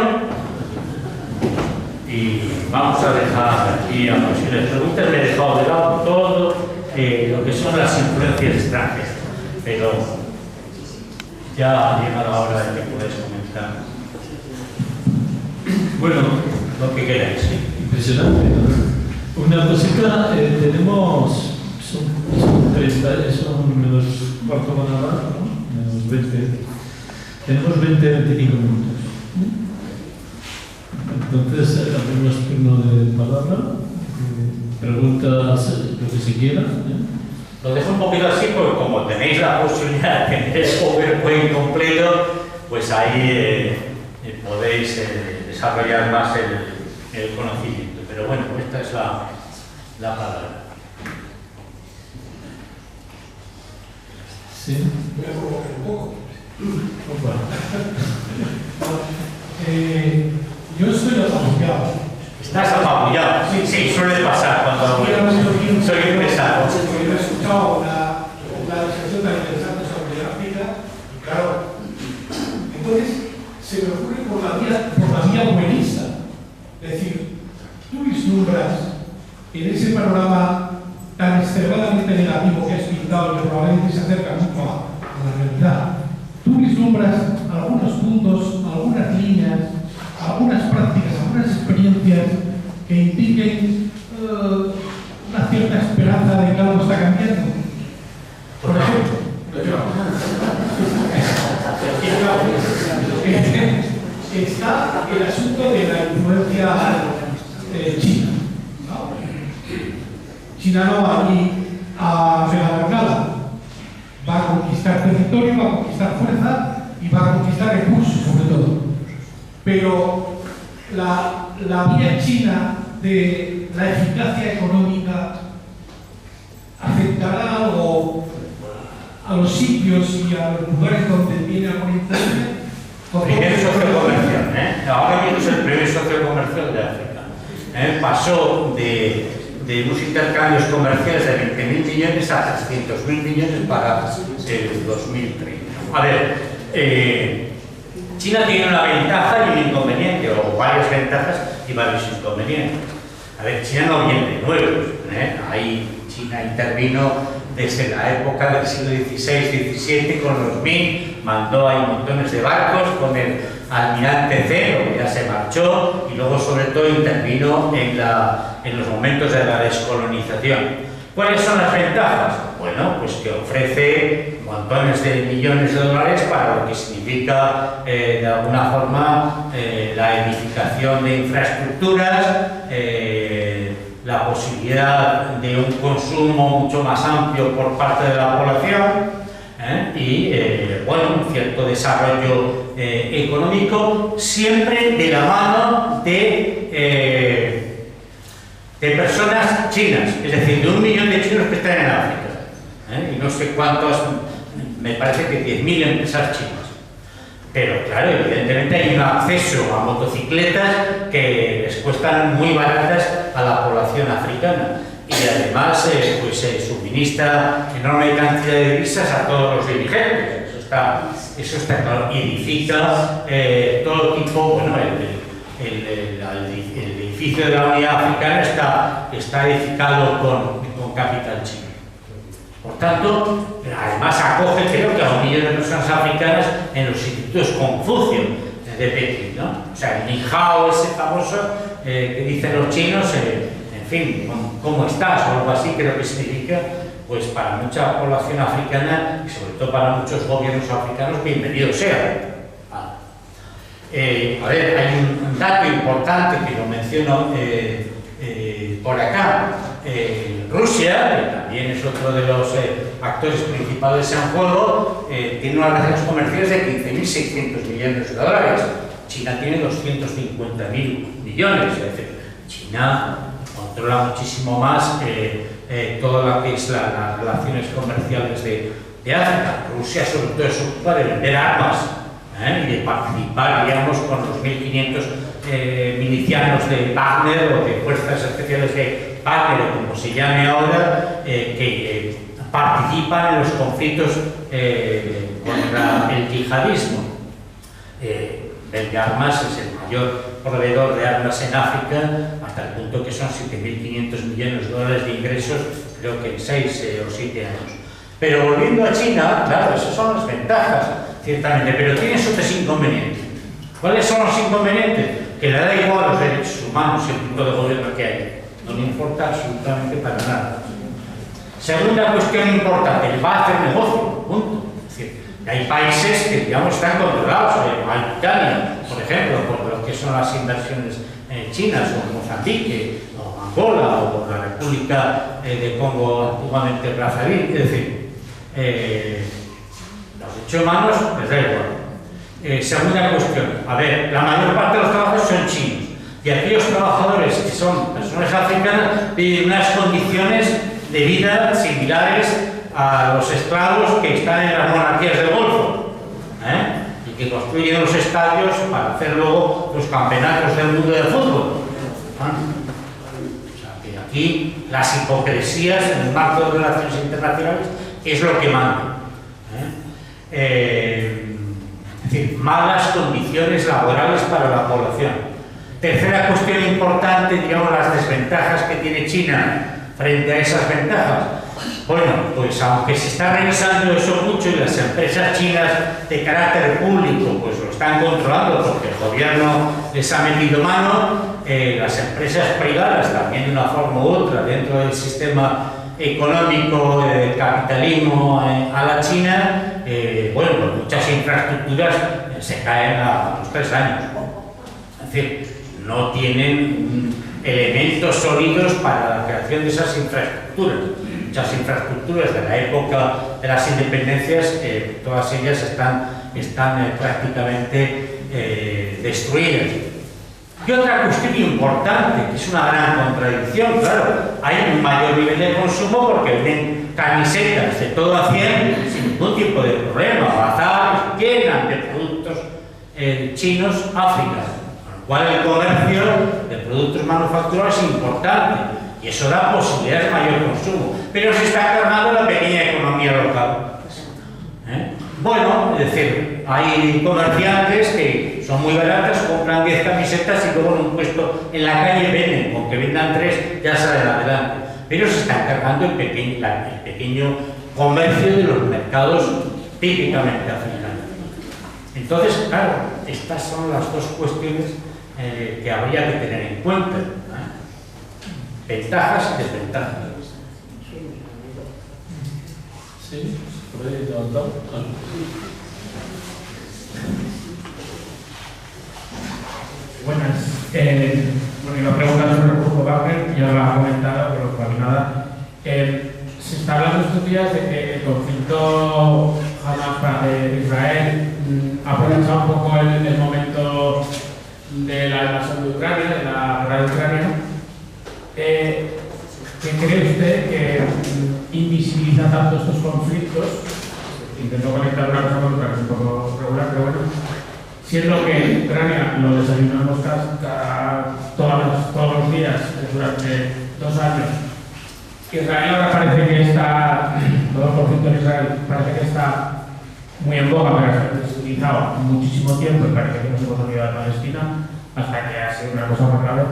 y vamos a dejar aquí a posibles preguntas. Me he dejado de lado todo lo que son las influencias extranjeras, pero ya llega la hora de que podáis comentar. Bueno, Lo que queráis, sí. impresionante, ¿no? Una cosita, tenemos, son 30, son menos cuarto van a hablar, ¿no? Menos 20. Tenemos 20-25 minutos. Entonces, abrimos turno de palabra, preguntas, lo que se quiera. Lo dejo un poquito así porque como tenéis la posibilidad de tener el PowerPoint completo, pues ahí podéis desarrollar más el conocimiento. Pero bueno, esta es la palabra. Sí. Yo estoy apabullado. Estás apabullado. Sí, suele pasar cuando soy pesado. He escuchado una discusión tan interesante sobre África y claro, entonces se me ocurre por la vía buenista. Es decir, tú vislumbras en ese panorama tan extremadamente negativo que has pintado y que probablemente se acerca mucho a la realidad, tú vislumbras algunos puntos, algunas líneas, algunas prácticas, algunas experiencias que indiquen una cierta esperanza de que algo está cambiando. Por ejemplo, está el asunto de la influencia china. ¿No? China no va aquí a regalar nada. Va a conquistar territorio, va a conquistar fuerza y va a conquistar recursos, sobre todo. Pero la vía china de la eficacia económica afectará algo a los sitios y a los lugares donde tiene alguna influencia. Primer socio comercial, ahora mismo es el primer socio comercial de África. Pasó de unos intercambios comerciales de 20.000 millones a 300.000 millones para el 2030. A ver, China tiene una ventaja y un inconveniente, o varias ventajas y varios inconvenientes. A ver, China no viene de nuevo. Ahí China intervino desde la época del siglo XVI-XVII con los Ming, mandó ahí montones de barcos con el almirante Zheng, que ya se marchó, y luego sobre todo intervino en los momentos de la descolonización. ¿Cuáles son las ventajas? Bueno, pues que ofrece montones de millones de dólares para lo que significa de alguna forma la edificación de infraestructuras, la posibilidad de un consumo mucho más amplio por parte de la población y bueno, un cierto desarrollo económico, siempre de la mano de personas chinas, es decir, de 1 millón de chinos que están en África, y no sé cuántos, me parece que 10.000 empresas chinas. Pero claro, evidentemente hay un acceso a motocicletas que les cuestan muy baratas a la población africana y además pues suministra enorme cantidad de divisas a todos los dirigentes. Eso está claro. Y edifica todo tipo, bueno, el edificio de la Unidad Africana está edificado con capital chino. Por tanto, además acoge, creo que a 1 millón de personas africanas en los institutos Confucio de Pekín, ¿no? O sea, el Ni Hao, ese famoso que dicen los chinos, en fin, ¿cómo estás? O algo así, creo que significa, pues para mucha población africana y sobre todo para muchos gobiernos africanos, bienvenido sea. A ver, hay un dato importante que lo menciono por acá. Rusia, que también es otro de los actores principales en juego, tiene unas relaciones comerciales de 15.600 millones de dólares. China tiene 250.000 millones. Es decir, China controla muchísimo más todo lo que es las relaciones comerciales de África. Rusia sobre todo se ocupa de vender armas y de participar, digamos, con los 1.500 milicianos de Wagner o de fuerzas especiales de Wagner, o como se llame ahora, que participan en los conflictos contra el yihadismo. Vende armas, es el mayor proveedor de armas en África, hasta el punto que son 7.500 millones de dólares de ingresos, creo que en 6 o 7 años. Pero volviendo a China, claro, esas son las ventajas, ciertamente, pero tiene otros inconvenientes. ¿Cuáles son los inconvenientes? Que le da igual a los derechos humanos y el tipo de gobierno que hay. No le importa absolutamente para nada. Segunda cuestión importante, él va a hacer negocio, punto. Es decir, hay países que, digamos, están controlados, Mauritania, por ejemplo, por lo que son las inversiones chinas, o Mozambique, o Angola, o la República de Congo, antiguamente Brazzaville. Es decir, los derechos humanos les da igual. Segunda cuestión, a ver, la mayor parte de los trabajos son chinos, y aquellos trabajadores que son personas africanas viven unas condiciones de vida similares a los esclavos que están en las monarquías del Golfo, y que construyen los estadios para hacer luego los campeonatos del mundo del fútbol. O sea, que aquí las hipocresías en el marco de relaciones internacionales es lo que manda. Es decir, malas condiciones laborales para la población. Tercera cuestión importante, digamos, las desventajas que tiene China frente a esas ventajas. Bueno, pues aunque se está revisando eso mucho y las empresas chinas de carácter público pues lo están controlando porque el gobierno les ha metido mano, las empresas privadas también de una forma u otra dentro del sistema económico del capitalismo a la China, bueno, pues muchas infraestructuras se caen a los 3 años. Es decir, no tienen elementos sólidos para la creación de esas infraestructuras. Muchas infraestructuras de la época de las independencias, todas ellas están prácticamente destruidas. Y otra cuestión importante, que es una gran contradicción, claro, hay un mayor nivel de consumo porque venden camisetas de todo a 100 sin ningún tipo de problema, bazares llenan de productos chinos África, con lo cual el comercio de productos manufacturados es importante y eso da posibilidades de mayor consumo, pero se está cargando la pequeña economía local. Bueno, es decir, hay comerciantes que son muy baratas, compran 10 camisetas y luego en un puesto en la calle venden, con que vendan 3 ya salen adelante. Pero se está cargando el pequeño comercio de los mercados típicamente africanos. Entonces, claro, estas son las dos cuestiones que habría que tener en cuenta. Ventajas y desventajas. Sí, por ahí levantado. Buenas. Bueno, iba a preguntar sobre el grupo Wagner, ya lo ha comentado, pero para nada. Se está hablando estos días de que el conflicto Hamas-Israel ha aprovechado un poco el momento de la invasión de Ucrania, de la guerra de Ucrania. ¿Qué cree usted que invisibiliza tanto estos conflictos? Intento conectar una cosa con otra, que es un poco regular, pero bueno. Siendo que Ucrania lo desayunamos todos los días durante 2 años. Israel ahora parece que está, todo el conflicto en Israel parece que está muy en boga, pero se ha desutilizado muchísimo tiempo y parece que no se puede olvidar de Palestina, hasta que ha sido una cosa muy grave.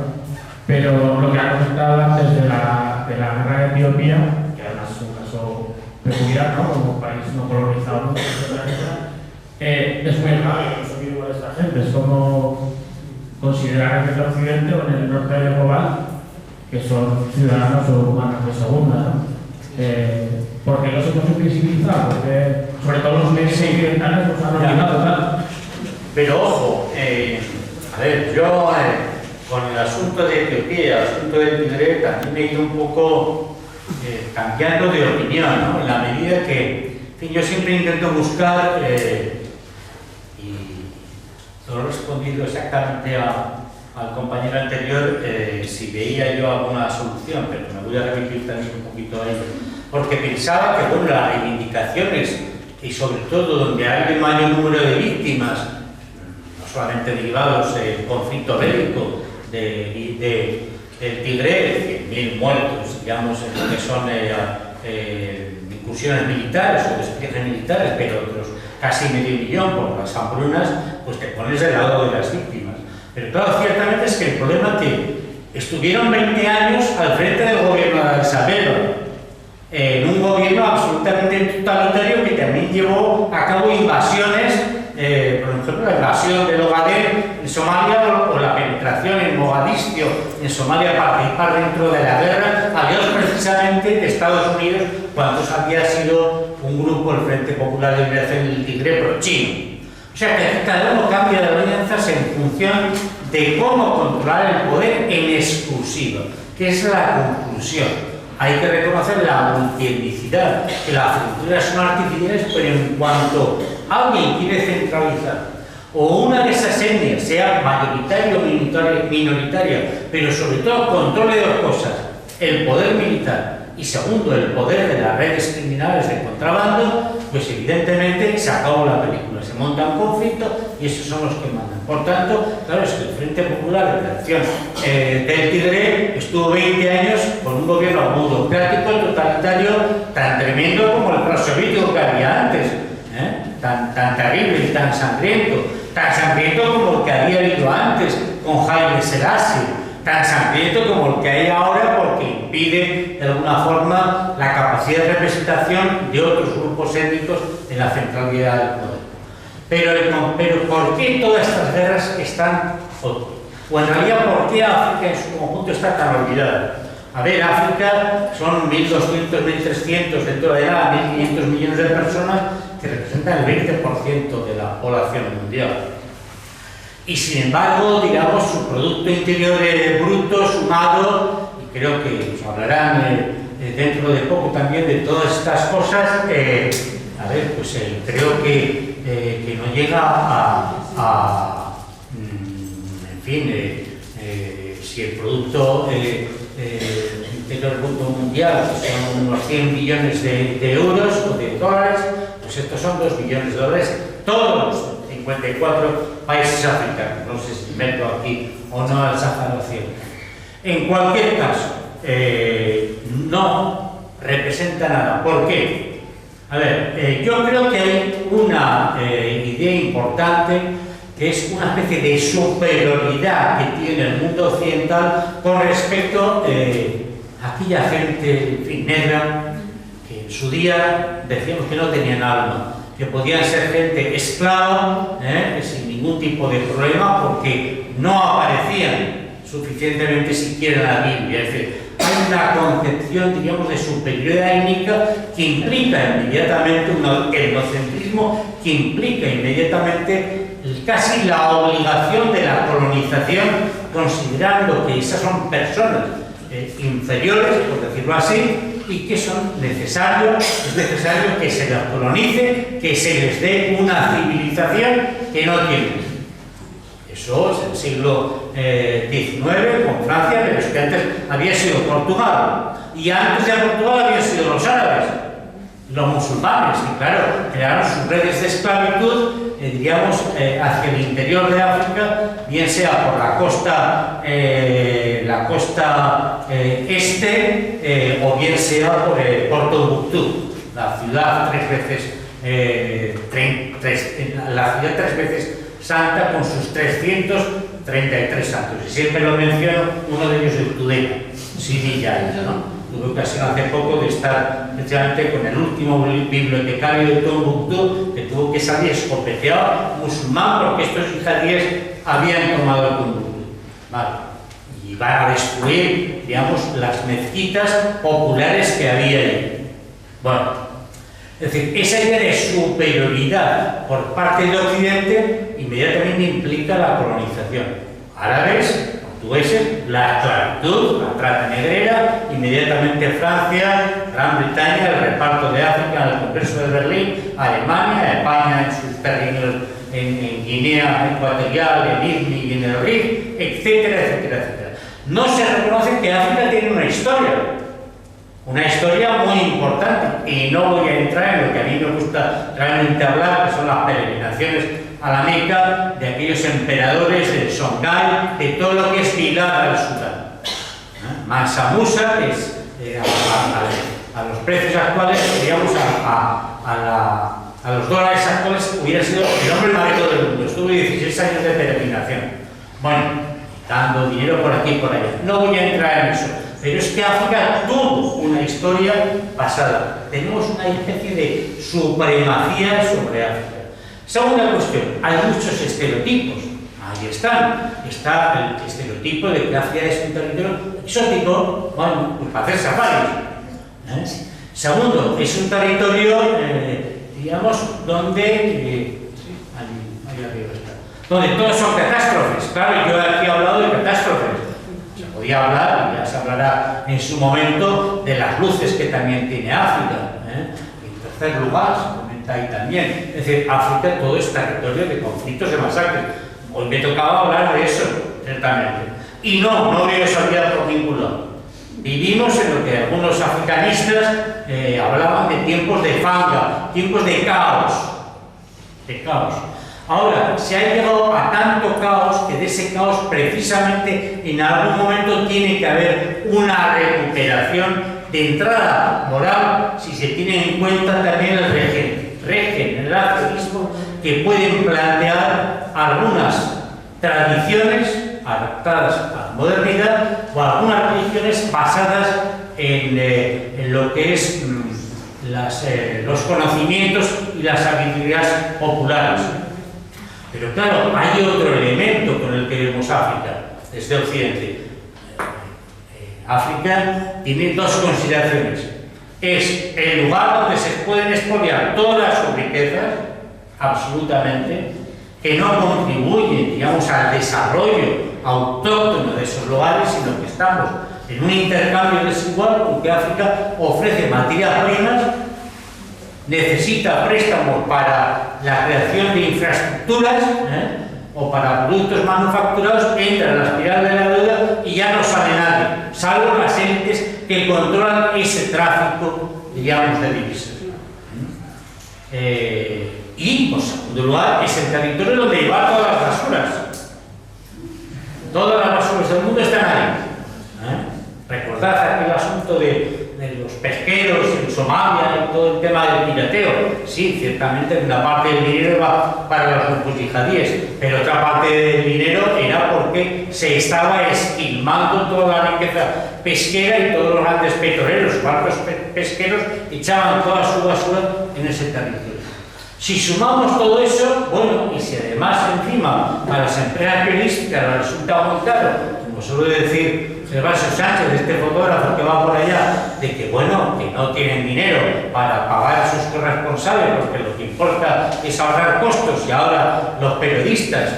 Pero lo que ha comentado antes de la guerra de Etiopía, que además es un caso peculiar, ¿no? Como un país no colonizado, es muy grave, no se olvide igual esta gente. Es como considerar en el occidente o en el norte global que son ciudadanos o humanos de segunda, ¿no? Porque los hemos invisibilizado, porque sobre todo los medios occidentales nos han olvidado total. Pero ojo, a ver, yo con el asunto de Etiopía, el asunto del Tigre, también he ido un poco cambiando de opinión, ¿no? En la medida que, en fin, yo siempre intento buscar, y solo he respondido exactamente al compañero anterior si veía yo alguna solución, pero me voy a remitir también un poquito a ello, porque pensaba que, bueno, las reivindicaciones, y sobre todo donde hay el mayor número de víctimas, no solamente derivados del conflicto bélico del Tigre, 100.000 muertos, digamos, en lo que son incursiones militares o despliegues militares, pero otros casi 500.000 por las hambrunas, pues te pones del lado de las víctimas. Pero claro, ciertamente es que el problema es que estuvieron 20 años al frente del gobierno de Addis Abeba, en un gobierno absolutamente totalitario que también llevó a cabo invasiones, por ejemplo, la invasión del Ogaden en Somalia o la penetración en Mogadiscio en Somalia, participar dentro de la guerra, aliados precisamente de Estados Unidos, cuando había sido un grupo, el Frente Popular de Liberación del Tigre, pro-chino. O sea que cada uno cambia de alianzas en función de cómo controlar el poder en exclusiva, que es la conclusión. Hay que reconocer la multietnicidad, que las fronteras son artificiales, pero en cuanto alguien quiere centralizar, o una de esas etnias sea mayoritaria o minoritaria, pero sobre todo controle de dos cosas, el poder militar y segundo, el poder de las redes criminales de contrabando, pues evidentemente se acabó la película, se monta un conflicto y esos son los que mandan. Por tanto, claro, es que el Frente Popular de Liberación del Tigre estuvo 20 años con un gobierno burocrático, totalitario, tan tremendo como el prosoviético que había antes, tan terrible y tan sangriento como el que había habido antes con Haile Selassie, tan sangriento como el que hay ahora, porque impide de alguna forma la capacidad de representación de otros grupos étnicos en la centralidad del poder. Pero ¿por qué todas estas guerras están, o en realidad por qué África en su conjunto está tan olvidada? A ver, África son 1.200, 1.300, dentro de nada 1.500 millones de personas que representan el 20% de la población mundial. Y sin embargo, digamos, su Producto Interior Bruto sumado, y creo que nos hablarán dentro de poco también de todas estas cosas, a ver, pues creo que no llega en fin, si el Producto Interior Bruto Mundial son unos 100 billones de euros o de dólares, pues estos son 2 billones de dólares, todos los 54 países africanos, no sé si meto aquí o no al Sáhara Occidental. En cualquier caso, no representa nada. ¿Por qué? A ver, yo creo que hay una idea importante que es una especie de superioridad que tiene el mundo occidental con respecto a aquella gente, en fin, negra, que en su día decíamos que no tenían alma, que podían ser gente esclava, sin ningún tipo de problema, porque no aparecían suficientemente siquiera en la Biblia. Es decir, hay una concepción, digamos, de superioridad étnica que implica inmediatamente un etnocentrismo, que implica inmediatamente casi la obligación de la colonización, considerando que esas son personas inferiores, por decirlo así, y que son necesarios, es necesario que se las colonice, que se les dé una civilización que no tienen. Eso es el siglo XIX con Francia, pero es que antes había sido Portugal, y antes de Portugal habían sido los árabes, los musulmanes, y claro, crearon sus redes de esclavitud, diríamos, hacia el interior de África, bien sea por la costa este, o bien sea por Tombuctú, la ciudad tres veces santa, con sus 333 santos. Y siempre lo menciono, uno de ellos es Tudela, Sidi Yaya, ¿no? Tuve ocasión hace poco de estar precisamente con el último bibliotecario de Tombuctú, que tuvo que salir escopeteado, musulmán, porque estos yihadíes habían tomado el Tombuctú. Vale. Y van a destruir, digamos, las mezquitas populares que había ahí. Bueno, es decir, esa idea de superioridad por parte de Occidente inmediatamente implica la colonización. Árabes, portugueses, la esclavitud, la trata negrera, inmediatamente Francia, Gran Bretaña, el reparto de África en el Congreso de Berlín, Alemania, España en sus territorios en Guinea Ecuatorial, en Ibn y en el Rif, etcétera, etcétera, etcétera. No se reconoce que África tiene una historia muy importante, y no voy a entrar en lo que a mí me gusta realmente hablar, que son las peregrinaciones a la Meca de aquellos emperadores del Songhai, de todo lo que es Bilal al-Sudán. Mansa Musa, que es a los precios actuales, digamos, a los dólares actuales, hubiera sido el hombre más rico del mundo. Estuve 16 años de peregrinación. Bueno, dando dinero por aquí y por allá. No voy a entrar en eso. Pero es que África tuvo una historia pasada. Tenemos una especie de supremacía sobre África. Segunda cuestión, hay muchos estereotipos. Ahí están. Está el estereotipo de que África es un territorio exótico, bueno, pues para hacer safaris. Segundo, es un territorio, digamos, donde todos son catástrofes. Claro, yo aquí he hablado de catástrofes. Se podía hablar, y ya se hablará en su momento, de las luces que también tiene África. En tercer lugar, se comenta ahí también. Es decir, África todo es territorio de conflictos, de masacres. Hoy me tocaba hablar de eso, ciertamente. Y no veo salida por ningún lado. Vivimos en lo que algunos africanistas hablaban de tiempos de fanga, tiempos de caos. Ahora, se ha llegado a tanto caos que de ese caos precisamente en algún momento tiene que haber una recuperación de entrada moral, si se tiene en cuenta también el régimen, el activismo, que pueden plantear algunas tradiciones adaptadas a la modernidad o algunas religiones basadas en lo que es los conocimientos y las sabidurías populares. Pero claro, hay otro elemento con el que vemos África desde Occidente. África tiene dos consideraciones. Es el lugar donde se pueden expoliar todas sus riquezas, absolutamente, que no contribuyen, digamos, al desarrollo autóctono de esos lugares, sino que estamos en un intercambio desigual, porque África ofrece materias primas, necesita préstamos para la creación de infraestructuras o para productos manufacturados, entra en la espiral de la deuda y ya no sale nadie, salvo las élites que controlan ese tráfico, digamos, de divisas. Y, por segundo lugar, es el territorio donde llevan todas las basuras. Todas las basuras del mundo están ahí. Recordad aquel asunto de los pesqueros en Somalia y todo el tema del pirateo. Sí, ciertamente una parte del dinero va para los grupos yihadíes, pero otra parte del dinero era porque se estaba esquilmando toda la riqueza pesquera y todos los grandes petroleros, barcos pesqueros, echaban toda su basura en ese territorio. Si sumamos todo eso, bueno, y si además encima a las empresas periodísticas les resulta muy caro, como suele decir Gervasio Sánchez, este fotógrafo que va por allá, de que bueno, que no tienen dinero para pagar a sus corresponsales, porque lo que importa es ahorrar costos, y ahora los periodistas,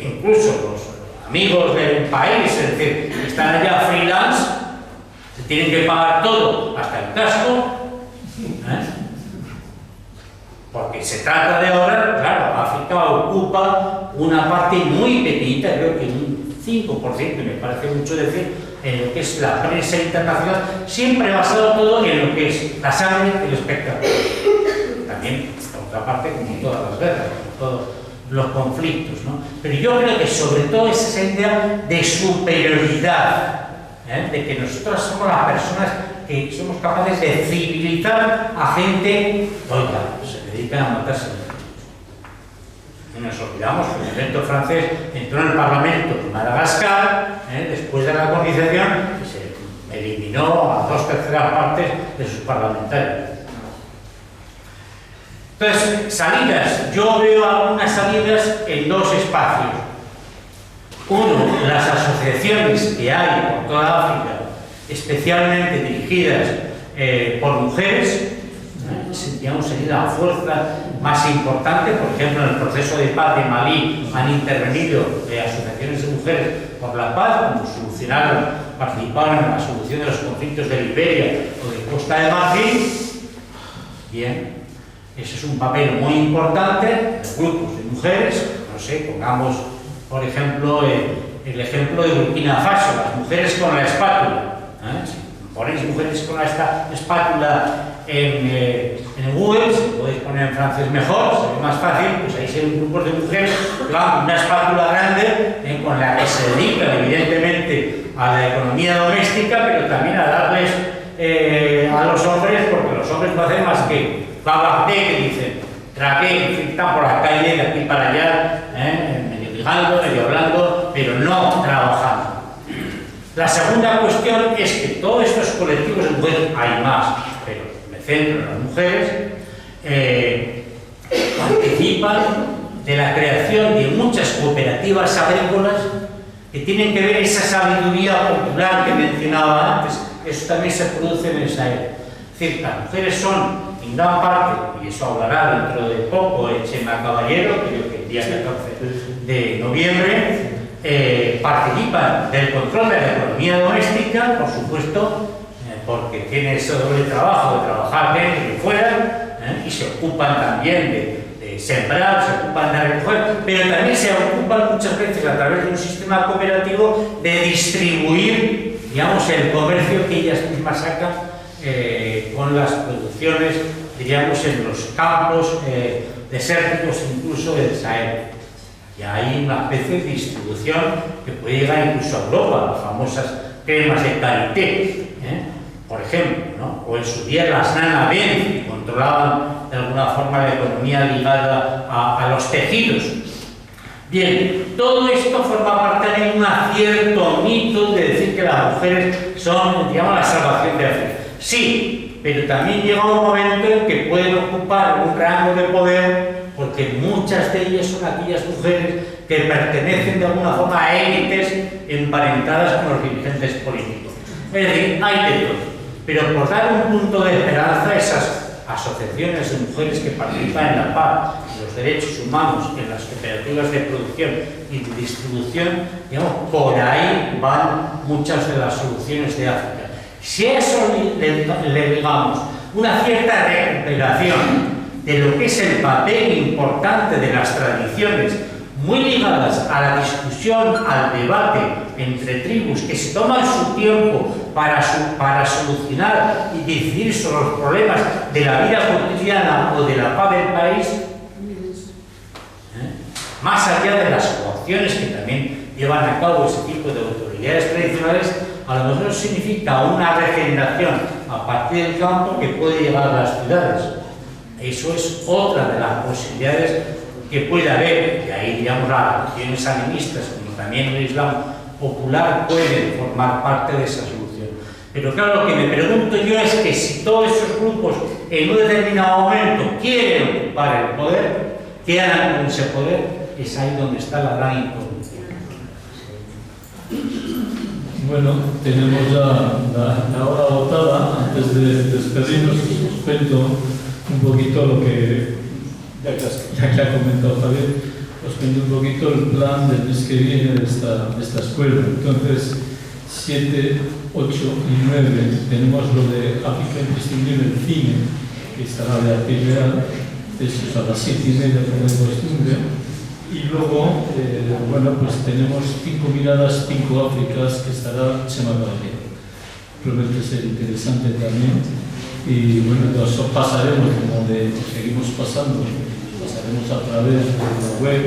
incluso los amigos del país, es decir, están allá freelance, se tienen que pagar todo, hasta el casco, porque se trata de ahorrar. Claro, África ocupa una parte muy pequeñita, creo que un 5%, me parece mucho decir, en lo que es la prensa internacional, siempre basado todo en lo que es la sangre y el espectáculo. También, por otra parte, como todas las guerras, como todos los conflictos, ¿no? Pero yo creo que sobre todo es esa idea de superioridad, de que nosotros somos las personas que somos capaces de civilizar a gente, oiga, se dedican a matarse. Y nos olvidamos que el ejército francés entró en el Parlamento de Madagascar, después de la colonización, y se eliminó a 2/3 partes de sus parlamentarios. Entonces, salidas. Yo veo algunas salidas en dos espacios. Uno, las asociaciones que hay por toda África, especialmente dirigidas por mujeres, digamos, sería la fuerza más importante. Por ejemplo, en el proceso de paz de Malí han intervenido asociaciones de mujeres por la paz, como participaron en la solución de los conflictos de Liberia o de Costa de Marfil. Bien, ese es un papel muy importante de grupos de mujeres. No sé, pongamos, por ejemplo, el ejemplo de Burkina Faso, las mujeres con la espátula. Si ponéis mujeres con la espátula en Google, si podéis poner en francés mejor, sería más fácil, pues ahí se ven grupos de mujeres que van con una espátula grande, con la que se dedican evidentemente a la economía doméstica, pero también a darles a los hombres, porque los hombres no hacen más que babate, que dicen, traque, que están por la calle, de aquí para allá, medio ligando, medio hablando, pero no trabajando. La segunda cuestión es que todos estos colectivos de mujeres, hay más, pero me centro en las mujeres, participan de la creación de muchas cooperativas agrícolas que tienen que ver esa sabiduría popular que mencionaba antes. Eso también se produce en Sahel. Es decir, las mujeres son, en gran parte, y eso hablará dentro de poco Chema Caballero, creo que el día 14 de noviembre, participan del control de la economía doméstica, por supuesto, porque tienen ese doble trabajo de trabajar dentro y fuera, y se ocupan también de sembrar, se ocupan de recoger, pero también se ocupan muchas veces a través de un sistema cooperativo de distribuir, digamos, el comercio que ellas mismas sacan con las producciones, diríamos, en los campos desérticos incluso del Sahel. Y hay una especie de distribución que puede llegar incluso a Europa, las famosas cremas de karité, por ejemplo, ¿no? O en su día las Nana Ben, que controlaban de alguna forma la economía ligada a los tejidos. Bien, todo esto forma parte de un cierto mito de decir que las mujeres son, digamos, la salvación de África. Sí, pero también llega un momento en que pueden ocupar un rango de poder, porque muchas de ellas son aquellas mujeres que pertenecen de alguna forma a élites emparentadas con los dirigentes políticos. Es decir, hay de todo. Pero por dar un punto de esperanza a esas asociaciones de mujeres que participan en la paz, en los derechos humanos, en las cooperativas de producción y de distribución, digamos, por ahí van muchas de las soluciones de África. Si a eso le digamos una cierta recuperación de lo que es el papel importante de las tradiciones, muy ligadas a la discusión, al debate entre tribus que se toman su tiempo para solucionar y decidir sobre los problemas de la vida cotidiana o de la paz del país, más allá de las coacciones que también llevan a cabo ese tipo de autoridades tradicionales, a lo mejor significa una regeneración a partir del campo que puede llegar a las ciudades. Eso es otra de las posibilidades que puede haber, y ahí, digamos, las religiones animistas, como también el Islam popular, pueden formar parte de esa solución. Pero claro, lo que me pregunto yo es que si todos esos grupos en un determinado momento quieren ocupar el poder, ¿qué harán con ese poder? Es ahí donde está la gran incógnita. Bueno, tenemos ya la hora votada. Antes de despedirnos, os cuento un poquito lo que, ya que ha comentado Javier, os cuento un poquito el plan del mes que viene de esta escuela. Entonces, 7, 8 y 9 tenemos lo de África Imprescindible, el cine, que estará de actividad, eso es a las 7:30 como de costumbre. Y luego, bueno, pues tenemos 5 miradas, 5 Áfricas, que estará Chema Caballero. Promete ser interesante también. Y bueno, eso pasaremos, como seguimos pasando, pasaremos a través de la web,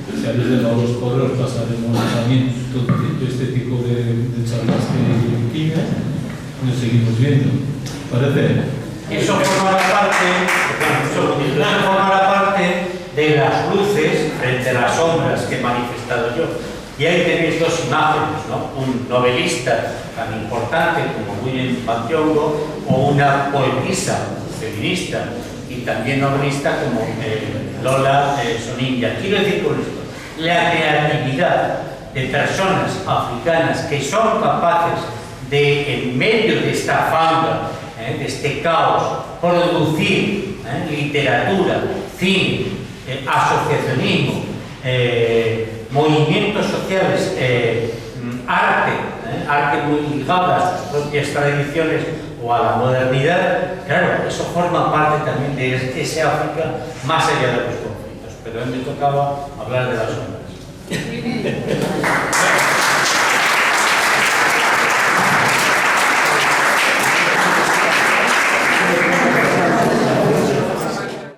si habéis dejado los correos, pasaremos también todo este tipo de charlas que nos seguimos viendo. ¿Parece? Eso formará parte de las luces frente a las sombras que he manifestado yo. Y ahí tenéis dos imágenes, ¿no? Un novelista tan importante como William Pantiongo o una poetisa feminista y también novelista como Lola Sonilla. Quiero decir con esto, la creatividad de personas africanas que son capaces de, en medio de esta fanga, de este caos, producir literatura, cine, asociacionismo, movimientos sociales, arte muy ligado a sus propias tradiciones o a la modernidad, claro, eso forma parte también de ese África más allá de los conflictos. Pero a mí me tocaba hablar de las sombras.